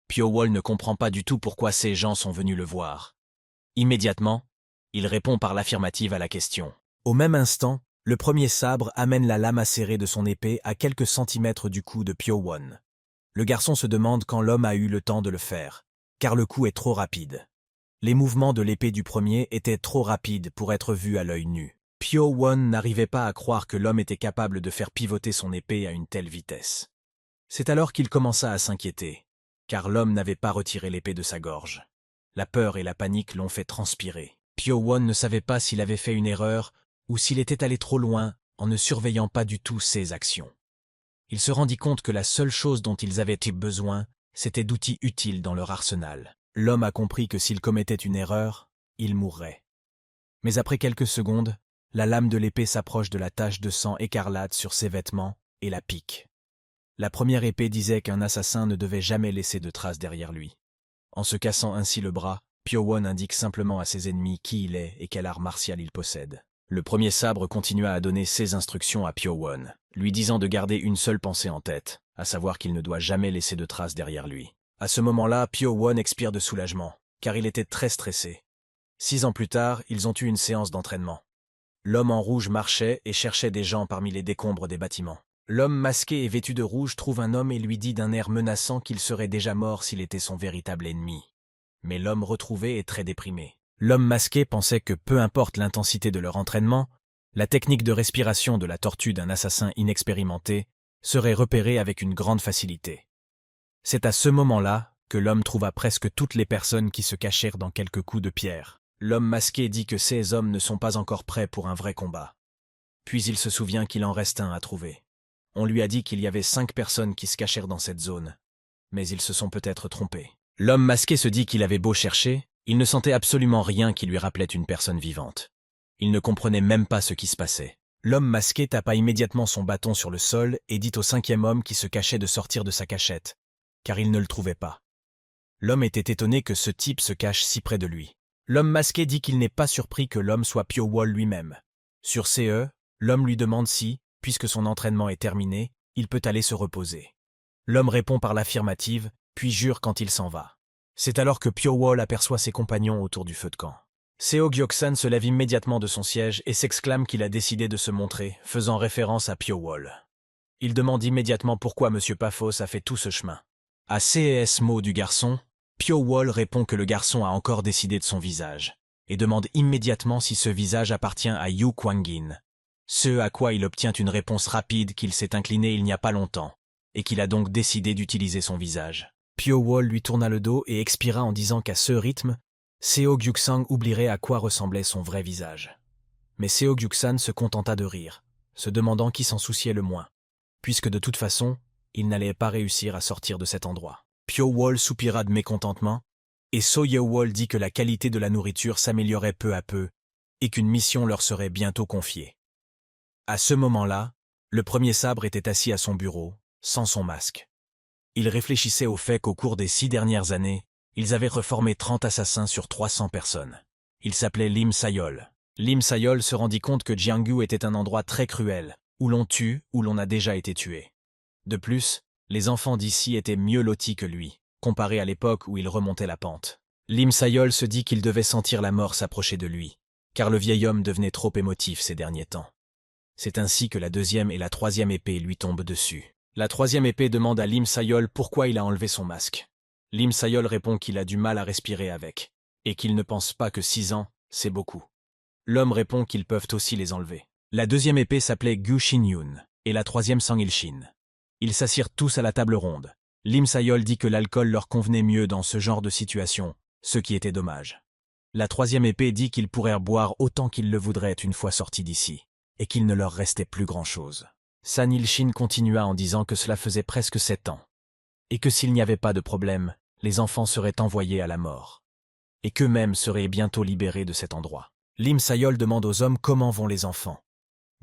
Pio Wall ne comprend pas du tout pourquoi ces gens sont venus le voir. Immédiatement, il répond par l'affirmative à la question. Au même instant, le premier sabre amène la lame acérée de son épée à quelques centimètres du cou de Pio Wall. Le garçon se demande quand l'homme a eu le temps de le faire, car le coup est trop rapide. Les mouvements de l'épée du premier étaient trop rapides pour être vus à l'œil nu. Pio Wall n'arrivait pas à croire que l'homme était capable de faire pivoter son épée à une telle vitesse. C'est alors qu'il commença à s'inquiéter, car l'homme n'avait pas retiré l'épée de sa gorge. La peur et la panique l'ont fait transpirer. Pio Wall ne savait pas s'il avait fait une erreur ou s'il était allé trop loin en ne surveillant pas du tout ses actions. Il se rendit compte que la seule chose dont ils avaient besoin, c'était d'outils utiles dans leur arsenal. L'homme a compris que s'il commettait une erreur, il mourrait. Mais après quelques secondes, la lame de l'épée s'approche de la tache de sang écarlate sur ses vêtements et la pique. La première épée disait qu'un assassin ne devait jamais laisser de traces derrière lui. En se cassant ainsi le bras, Pyo-won indique simplement à ses ennemis qui il est et quel art martial il possède. Le premier sabre continua à donner ses instructions à Pyo-won, lui disant de garder une seule pensée en tête, à savoir qu'il ne doit jamais laisser de traces derrière lui. À ce moment-là, Pyo-won expire de soulagement, car il était très stressé. 6 ans plus tard, ils ont eu une séance d'entraînement. L'homme en rouge marchait et cherchait des gens parmi les décombres des bâtiments. L'homme masqué et vêtu de rouge trouve un homme et lui dit d'un air menaçant qu'il serait déjà mort s'il était son véritable ennemi. Mais l'homme retrouvé est très déprimé. L'homme masqué pensait que peu importe l'intensité de leur entraînement, la technique de respiration de la tortue d'un assassin inexpérimenté serait repérée avec une grande facilité. C'est à ce moment-là que l'homme trouva presque toutes les personnes qui se cachèrent dans quelques coups de pierre. L'homme masqué dit que ces hommes ne sont pas encore prêts pour un vrai combat. Puis il se souvient qu'il en reste un à trouver. On lui a dit qu'il y avait 5 personnes qui se cachèrent dans cette zone, mais ils se sont peut-être trompés. L'homme masqué se dit qu'il avait beau chercher, il ne sentait absolument rien qui lui rappelait une personne vivante. Il ne comprenait même pas ce qui se passait. L'homme masqué tapa immédiatement son bâton sur le sol et dit au 5e homme qui se cachait de sortir de sa cachette, car il ne le trouvait pas. L'homme était étonné que ce type se cache si près de lui. L'homme masqué dit qu'il n'est pas surpris que l'homme soit Pyo-won lui-même. Sur CE, l'homme lui demande si, puisque son entraînement est terminé, il peut aller se reposer. L'homme répond par l'affirmative, puis jure quand il s'en va. C'est alors que Pyo-won aperçoit ses compagnons autour du feu de camp. Seo Gyeoksan se lève immédiatement de son siège et s'exclame qu'il a décidé de se montrer, faisant référence à Pyo-won. Il demande immédiatement pourquoi M. Paphos a fait tout ce chemin. À ces mots du garçon, Pyo-won répond que le garçon a encore décidé de son visage, et demande immédiatement si ce visage appartient à Yu Kwangin. Ce à quoi il obtient une réponse rapide qu'il s'est incliné il n'y a pas longtemps, et qu'il a donc décidé d'utiliser son visage. Pyo-won lui tourna le dos et expira en disant qu'à ce rythme, Seo Gyeoksan oublierait à quoi ressemblait son vrai visage. Mais Seo Gyeoksan se contenta de rire, se demandant qui s'en souciait le moins, puisque de toute façon, il n'allait pas réussir à sortir de cet endroit. Pyo-won soupira de mécontentement, et So Ye-won dit que la qualité de la nourriture s'améliorait peu à peu, et qu'une mission leur serait bientôt confiée. À ce moment-là, le premier sabre était assis à son bureau, sans son masque. Il réfléchissait au fait qu'au cours des 6 dernières années, ils avaient reformé 30 assassins sur 300 personnes. Il s'appelait Lim Sayol. Lim Sayol se rendit compte que Jianggu était un endroit très cruel, où l'on tue, où l'on a déjà été tué. De plus, les enfants d'ici étaient mieux lotis que lui, comparé à l'époque où il remontait la pente. Lim Sayol se dit qu'il devait sentir la mort s'approcher de lui, car le vieil homme devenait trop émotif ces derniers temps. C'est ainsi que la 2e et la 3e épée lui tombent dessus. La 3e épée demande à Lim Sayol pourquoi il a enlevé son masque. Lim Sayol répond qu'il a du mal à respirer avec, et qu'il ne pense pas que 6 ans, c'est beaucoup. L'homme répond qu'ils peuvent aussi les enlever. La 2e épée s'appelait Gu Shin-yun, et la 3e Sang Il-shin. Ils s'assirent tous à la table ronde. Lim Sayol dit que l'alcool leur convenait mieux dans ce genre de situation, ce qui était dommage. La 3e épée dit qu'ils pourraient boire autant qu'ils le voudraient une fois sortis d'ici, et qu'il ne leur restait plus grand-chose. San Il-shin continua en disant que cela faisait presque 7 ans, et que s'il n'y avait pas de problème, les enfants seraient envoyés à la mort, et qu'eux-mêmes seraient bientôt libérés de cet endroit. Lim Sayol demande aux hommes comment vont les enfants.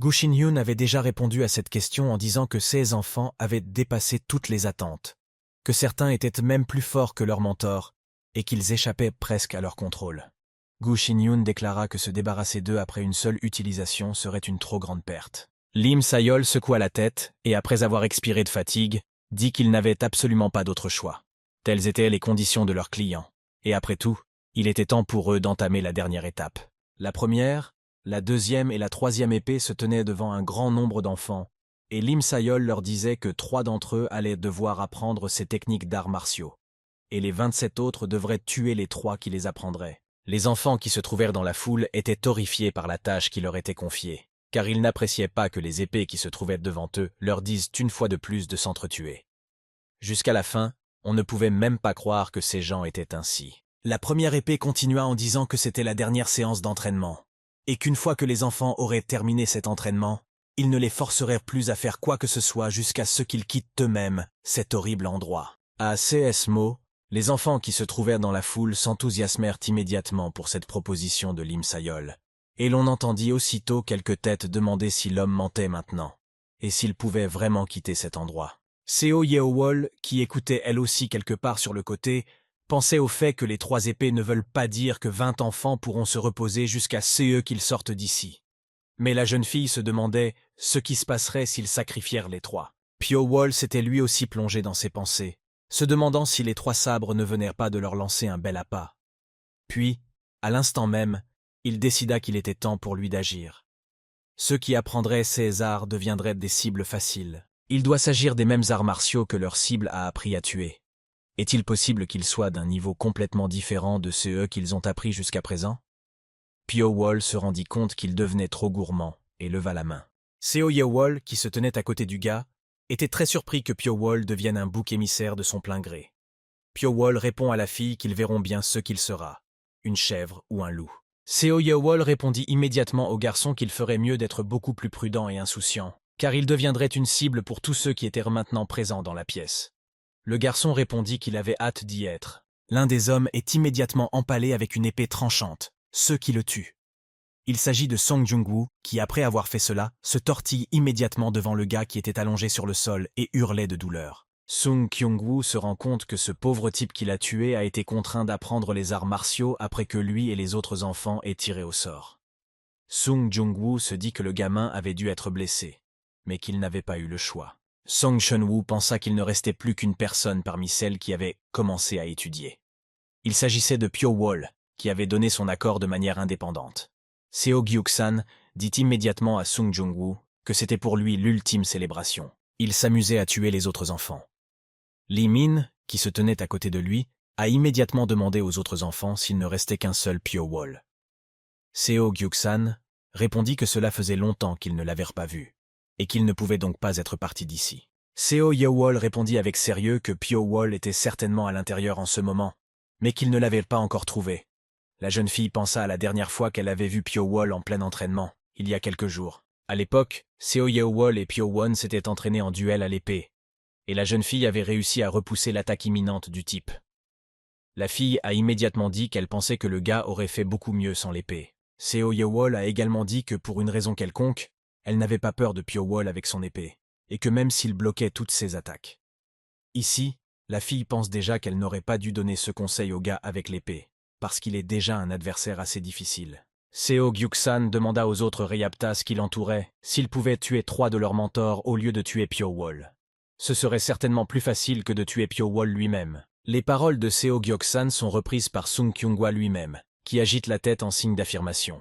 Gu Shin-yun avait déjà répondu à cette question en disant que ces enfants avaient dépassé toutes les attentes, que certains étaient même plus forts que leurs mentors, et qu'ils échappaient presque à leur contrôle. Gu Shin-yun déclara que se débarrasser d'eux après une seule utilisation serait une trop grande perte. Lim Sayol secoua la tête et, après avoir expiré de fatigue, dit qu'il n'avait absolument pas d'autre choix. Telles étaient les conditions de leurs clients. Et après tout, il était temps pour eux d'entamer la dernière étape. La première, la 2e et la 3e épée se tenaient devant un grand nombre d'enfants, et Lim Sayol leur disait que 3 d'entre eux allaient devoir apprendre ces techniques d'arts martiaux, et les 27 autres devraient tuer les 3 qui les apprendraient. Les enfants qui se trouvèrent dans la foule étaient horrifiés par la tâche qui leur était confiée, car ils n'appréciaient pas que les épées qui se trouvaient devant eux leur disent une fois de plus de s'entretuer. Jusqu'à la fin, on ne pouvait même pas croire que ces gens étaient ainsi. La première épée continua en disant que c'était la dernière séance d'entraînement, et qu'une fois que les enfants auraient terminé cet entraînement, ils ne les forceraient plus à faire quoi que ce soit jusqu'à ce qu'ils quittent eux-mêmes cet horrible endroit. À ces mots, les enfants qui se trouvèrent dans la foule s'enthousiasmèrent immédiatement pour cette proposition de Limsayol. Et l'on entendit aussitôt quelques têtes demander si l'homme mentait maintenant, et s'il pouvait vraiment quitter cet endroit. Seo Yeowol, qui écoutait elle aussi quelque part sur le côté, pensait au fait que les 3 épées ne veulent pas dire que 20 enfants pourront se reposer jusqu'à ce qu'ils sortent d'ici. Mais la jeune fille se demandait ce qui se passerait s'ils sacrifièrent les 3. Pyowol s'était lui aussi plongé dans ses pensées, se demandant si les 3 sabres ne venaient pas de leur lancer un bel appât. Puis, à l'instant même, il décida qu'il était temps pour lui d'agir. Ceux qui apprendraient ces arts deviendraient des cibles faciles. Il doit s'agir des mêmes arts martiaux que leur cible a appris à tuer. Est-il possible qu'ils soient d'un niveau complètement différent de ceux qu'ils ont appris jusqu'à présent? Pyowol se rendit compte qu'il devenait trop gourmand et leva la main. Seo Yeowol, qui se tenait à côté du gars, était très surpris que Pyowol devienne un bouc émissaire de son plein gré. Pyowol répond à la fille qu'ils verront bien ce qu'il sera, une chèvre ou un loup. Seo Yeowol répondit immédiatement au garçon qu'il ferait mieux d'être beaucoup plus prudent et insouciant, car il deviendrait une cible pour tous ceux qui étaient maintenant présents dans la pièce. Le garçon répondit qu'il avait hâte d'y être. L'un des hommes est immédiatement empalé avec une épée tranchante, ceux qui le tuent. Il s'agit de Song Jung-woo, qui après avoir fait cela, se tortille immédiatement devant le gars qui était allongé sur le sol et hurlait de douleur. Sung Kyung-woo se rend compte que ce pauvre type qui l'a tué a été contraint d'apprendre les arts martiaux après que lui et les autres enfants aient tiré au sort. Sung Jung-woo se dit que le gamin avait dû être blessé, mais qu'il n'avait pas eu le choix. Song Chun-woo pensa qu'il ne restait plus qu'une personne parmi celles qui avaient commencé à étudier. Il s'agissait de Pyowol, qui avait donné son accord de manière indépendante. Seo Gyuk-san dit immédiatement à Sung Jung-woo que c'était pour lui l'ultime célébration. Il s'amusait à tuer les autres enfants. Lee Min, qui se tenait à côté de lui, a immédiatement demandé aux autres enfants s'il ne restait qu'un seul Pyowol. Seo Gyuk-san répondit que cela faisait longtemps qu'ils ne l'avaient pas vu, et qu'il ne pouvait donc pas être parti d'ici. Seo Yeowol répondit avec sérieux que Pyowol était certainement à l'intérieur en ce moment, mais qu'il ne l'avait pas encore trouvé. La jeune fille pensa à la dernière fois qu'elle avait vu Pyowol en plein entraînement, il y a quelques jours. À l'époque, Seo Yeowol et Pyowon s'étaient entraînés en duel à l'épée, et la jeune fille avait réussi à repousser l'attaque imminente du type. La fille a immédiatement dit qu'elle pensait que le gars aurait fait beaucoup mieux sans l'épée. Seo Yeowol a également dit que pour une raison quelconque, elle n'avait pas peur de Pyowol avec son épée, et que même s'il bloquait toutes ses attaques. Ici, la fille pense déjà qu'elle n'aurait pas dû donner ce conseil au gars avec l'épée, parce qu'il est déjà un adversaire assez difficile. Seo Gyuk-san demanda aux autres Rayaptas qui l'entouraient s'ils pouvaient tuer 3 de leurs mentors au lieu de tuer Pyowol. Ce serait certainement plus facile que de tuer Pyowol lui-même. Les paroles de Seo Gyuk-san sont reprises par Sung Kyung-hwa lui-même, qui agite la tête en signe d'affirmation.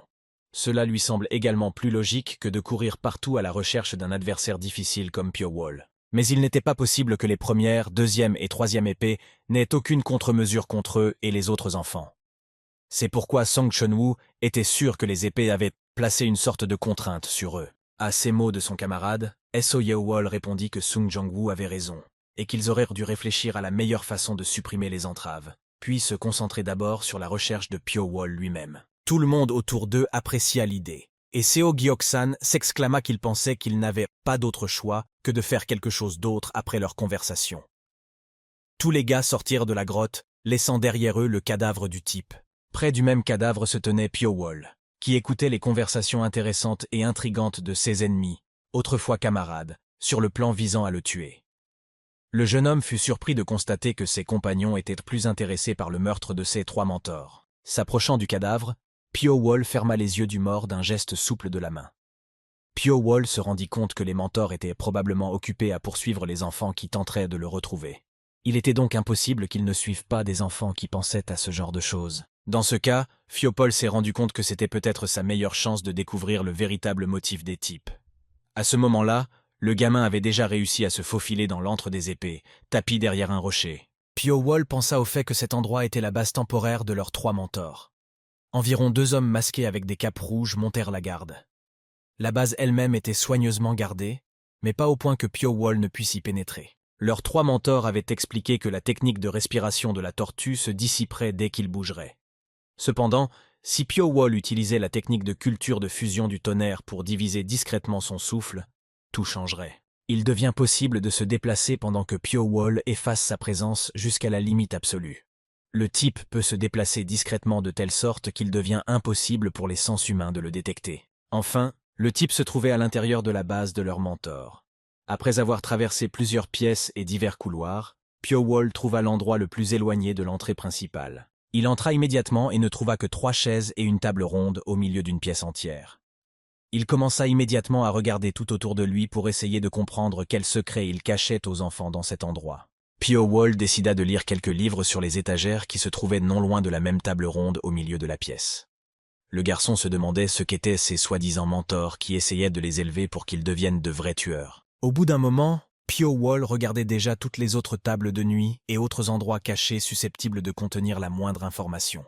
Cela lui semble également plus logique que de courir partout à la recherche d'un adversaire difficile comme Pyowol. Mais il n'était pas possible que les premières, deuxième et troisième épées n'aient aucune contre-mesure contre eux et les autres enfants. C'est pourquoi Song Chun-woo était sûr que les épées avaient placé une sorte de contrainte sur eux. À ces mots de son camarade, Seo Yeowol répondit que Sung Jung-woo avait raison, et qu'ils auraient dû réfléchir à la meilleure façon de supprimer les entraves, puis se concentrer d'abord sur la recherche de Pyowol lui-même. Tout le monde autour d'eux apprécia l'idée, et Seo Gyok-san s'exclama qu'il pensait qu'ils n'avaient pas d'autre choix que de faire quelque chose d'autre après leur conversation. Tous les gars sortirent de la grotte, laissant derrière eux le cadavre du type. Près du même cadavre se tenait Pyowol, qui écoutait les conversations intéressantes et intrigantes de ses ennemis, autrefois camarades, sur le plan visant à le tuer. Le jeune homme fut surpris de constater que ses compagnons étaient plus intéressés par le meurtre de ses 3 mentors. S'approchant du cadavre, Pyowol ferma les yeux du mort d'un geste souple de la main. Pyowol se rendit compte que les mentors étaient probablement occupés à poursuivre les enfants qui tenteraient de le retrouver. Il était donc impossible qu'ils ne suivent pas des enfants qui pensaient à ce genre de choses. Dans ce cas, Pyowol s'est rendu compte que c'était peut-être sa meilleure chance de découvrir le véritable motif des types. À ce moment-là, le gamin avait déjà réussi à se faufiler dans l'antre des épées, tapi derrière un rocher. Pyowol pensa au fait que cet endroit était la base temporaire de leurs 3 mentors. Environ 2 hommes masqués avec des capes rouges montèrent la garde. La base elle-même était soigneusement gardée, mais pas au point que Pyowol ne puisse y pénétrer. Leurs 3 mentors avaient expliqué que la technique de respiration de la tortue se dissiperait dès qu'il bougerait. Cependant, Si Pio-Wall utilisait la technique de culture de fusion du tonnerre pour diviser discrètement son souffle, tout changerait. Il devient possible de se déplacer pendant que Pio-Wall efface sa présence jusqu'à la limite absolue. Le type peut se déplacer discrètement de telle sorte qu'il devient impossible pour les sens humains de le détecter. Enfin, le type se trouvait à l'intérieur de la base de leur mentor. Après avoir traversé plusieurs pièces et divers couloirs, Pio-Wall trouva l'endroit le plus éloigné de l'entrée principale. Il entra immédiatement et ne trouva que 3 chaises et une table ronde au milieu d'une pièce entière. Il commença immédiatement à regarder tout autour de lui pour essayer de comprendre quel secret il cachait aux enfants dans cet endroit. Pio-Wall décida de lire quelques livres sur les étagères qui se trouvaient non loin de la même table ronde au milieu de la pièce. Le garçon se demandait ce qu'étaient ces soi-disant mentors qui essayaient de les élever pour qu'ils deviennent de vrais tueurs. Au bout d'un moment, Pio-Wall regardait déjà toutes les autres tables de nuit et autres endroits cachés susceptibles de contenir la moindre information.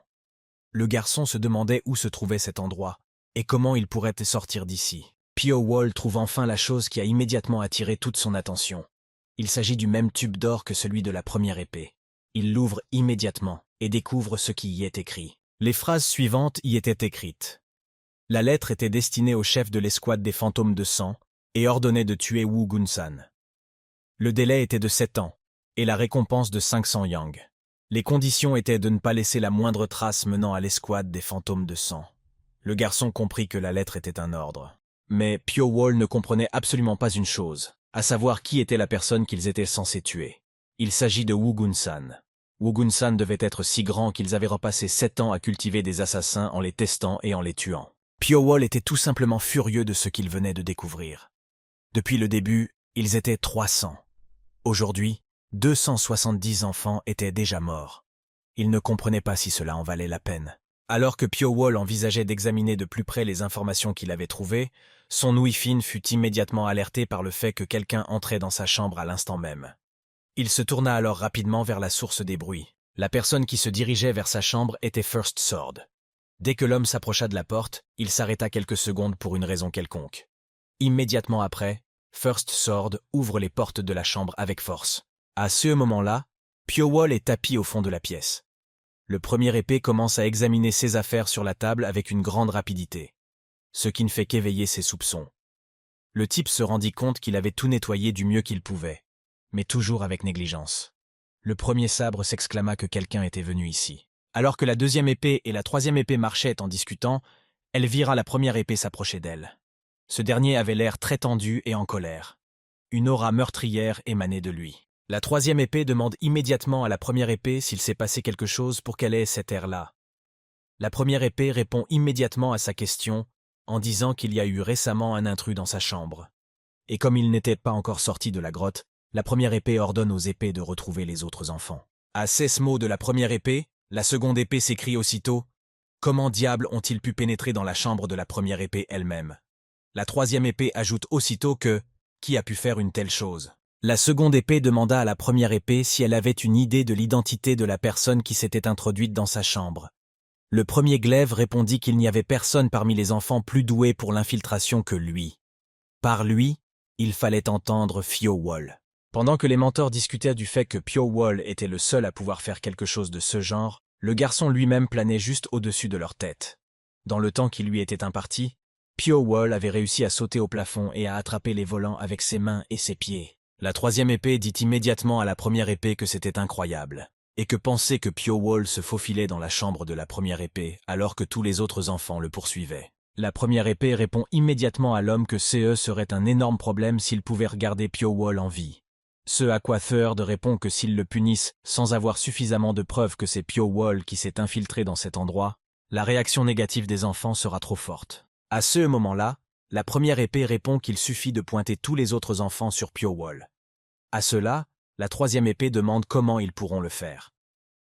Le garçon se demandait où se trouvait cet endroit et comment il pourrait sortir d'ici. Pio-Wall trouve enfin la chose qui a immédiatement attiré toute son attention. Il s'agit du même tube d'or que celui de la première épée. Il l'ouvre immédiatement et découvre ce qui y est écrit. Les phrases suivantes y étaient écrites. La lettre était destinée au chef de l'escouade des fantômes de sang et ordonnait de tuer Wu Gunsan. Le délai était de 7 ans, et la récompense de 500 yang. Les conditions étaient de ne pas laisser la moindre trace menant à l'escouade des fantômes de sang. Le garçon comprit que la lettre était un ordre. Mais Pio-Wall ne comprenait absolument pas une chose, à savoir qui était la personne qu'ils étaient censés tuer. Il s'agit de Wu Gunsan. Wu Gunsan devait être si grand qu'ils avaient repassé 7 ans à cultiver des assassins en les testant et en les tuant. Pio-Wall était tout simplement furieux de ce qu'il venait de découvrir. Depuis le début, ils étaient 300. Aujourd'hui, 270 enfants étaient déjà morts. Il ne comprenait pas si cela en valait la peine. Alors que Pio-Wall envisageait d'examiner de plus près les informations qu'il avait trouvées, son ouïe fine fut immédiatement alertée par le fait que quelqu'un entrait dans sa chambre à l'instant même. Il se tourna alors rapidement vers la source des bruits. La personne qui se dirigeait vers sa chambre était First Sword. Dès que l'homme s'approcha de la porte, il s'arrêta quelques secondes pour une raison quelconque. Immédiatement après, First Sword ouvre les portes de la chambre avec force. À ce moment-là, Pio-Wall est tapi au fond de la pièce. Le premier épée commence à examiner ses affaires sur la table avec une grande rapidité, ce qui ne fait qu'éveiller ses soupçons. Le type se rendit compte qu'il avait tout nettoyé du mieux qu'il pouvait, mais toujours avec négligence. Le premier sabre s'exclama que quelqu'un était venu ici. Alors que la deuxième épée et la troisième épée marchaient en discutant, elle vira la première épée s'approcher d'elle. Ce dernier avait l'air très tendu et en colère. Une aura meurtrière émanait de lui. La troisième épée demande immédiatement à la première épée s'il s'est passé quelque chose pour qu'elle ait cet air-là. La première épée répond immédiatement à sa question en disant qu'il y a eu récemment un intrus dans sa chambre. Et comme il n'était pas encore sorti de la grotte, la première épée ordonne aux épées de retrouver les autres enfants. À ces mots de la première épée, la seconde épée s'écrie aussitôt « Comment diable ont-ils pu pénétrer dans la chambre de la première épée elle-même » La troisième épée ajoute aussitôt que « Qui a pu faire une telle chose ?» La seconde épée demanda à la première épée si elle avait une idée de l'identité de la personne qui s'était introduite dans sa chambre. Le premier glaive répondit qu'il n'y avait personne parmi les enfants plus doué pour l'infiltration que lui. Par lui, il fallait entendre Pio-Wall. Pendant que les mentors discutaient du fait que Pio-Wall était le seul à pouvoir faire quelque chose de ce genre, le garçon lui-même planait juste au-dessus de leur tête. Dans le temps qui lui était imparti, Pio-Wall avait réussi à sauter au plafond et à attraper les volants avec ses mains et ses pieds. La troisième épée dit immédiatement à la première épée que c'était incroyable, et que penser que Pio-Wall se faufilait dans la chambre de la première épée alors que tous les autres enfants le poursuivaient. La première épée répond immédiatement à l'homme que CE serait un énorme problème s'il pouvait regarder Pio-Wall en vie. Ce à quoi Third répond que s'ils le punissent sans avoir suffisamment de preuves que c'est Pio-Wall qui s'est infiltré dans cet endroit, la réaction négative des enfants sera trop forte. À ce moment-là, la première épée répond qu'il suffit de pointer tous les autres enfants sur Pio-Wall. À cela, la troisième épée demande comment ils pourront le faire.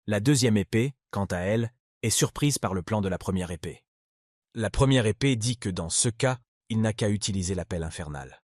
La deuxième épée, quant à elle, est surprise par le plan de la première épée. La première épée dit que dans ce cas, il n'a qu'à utiliser l'appel infernal.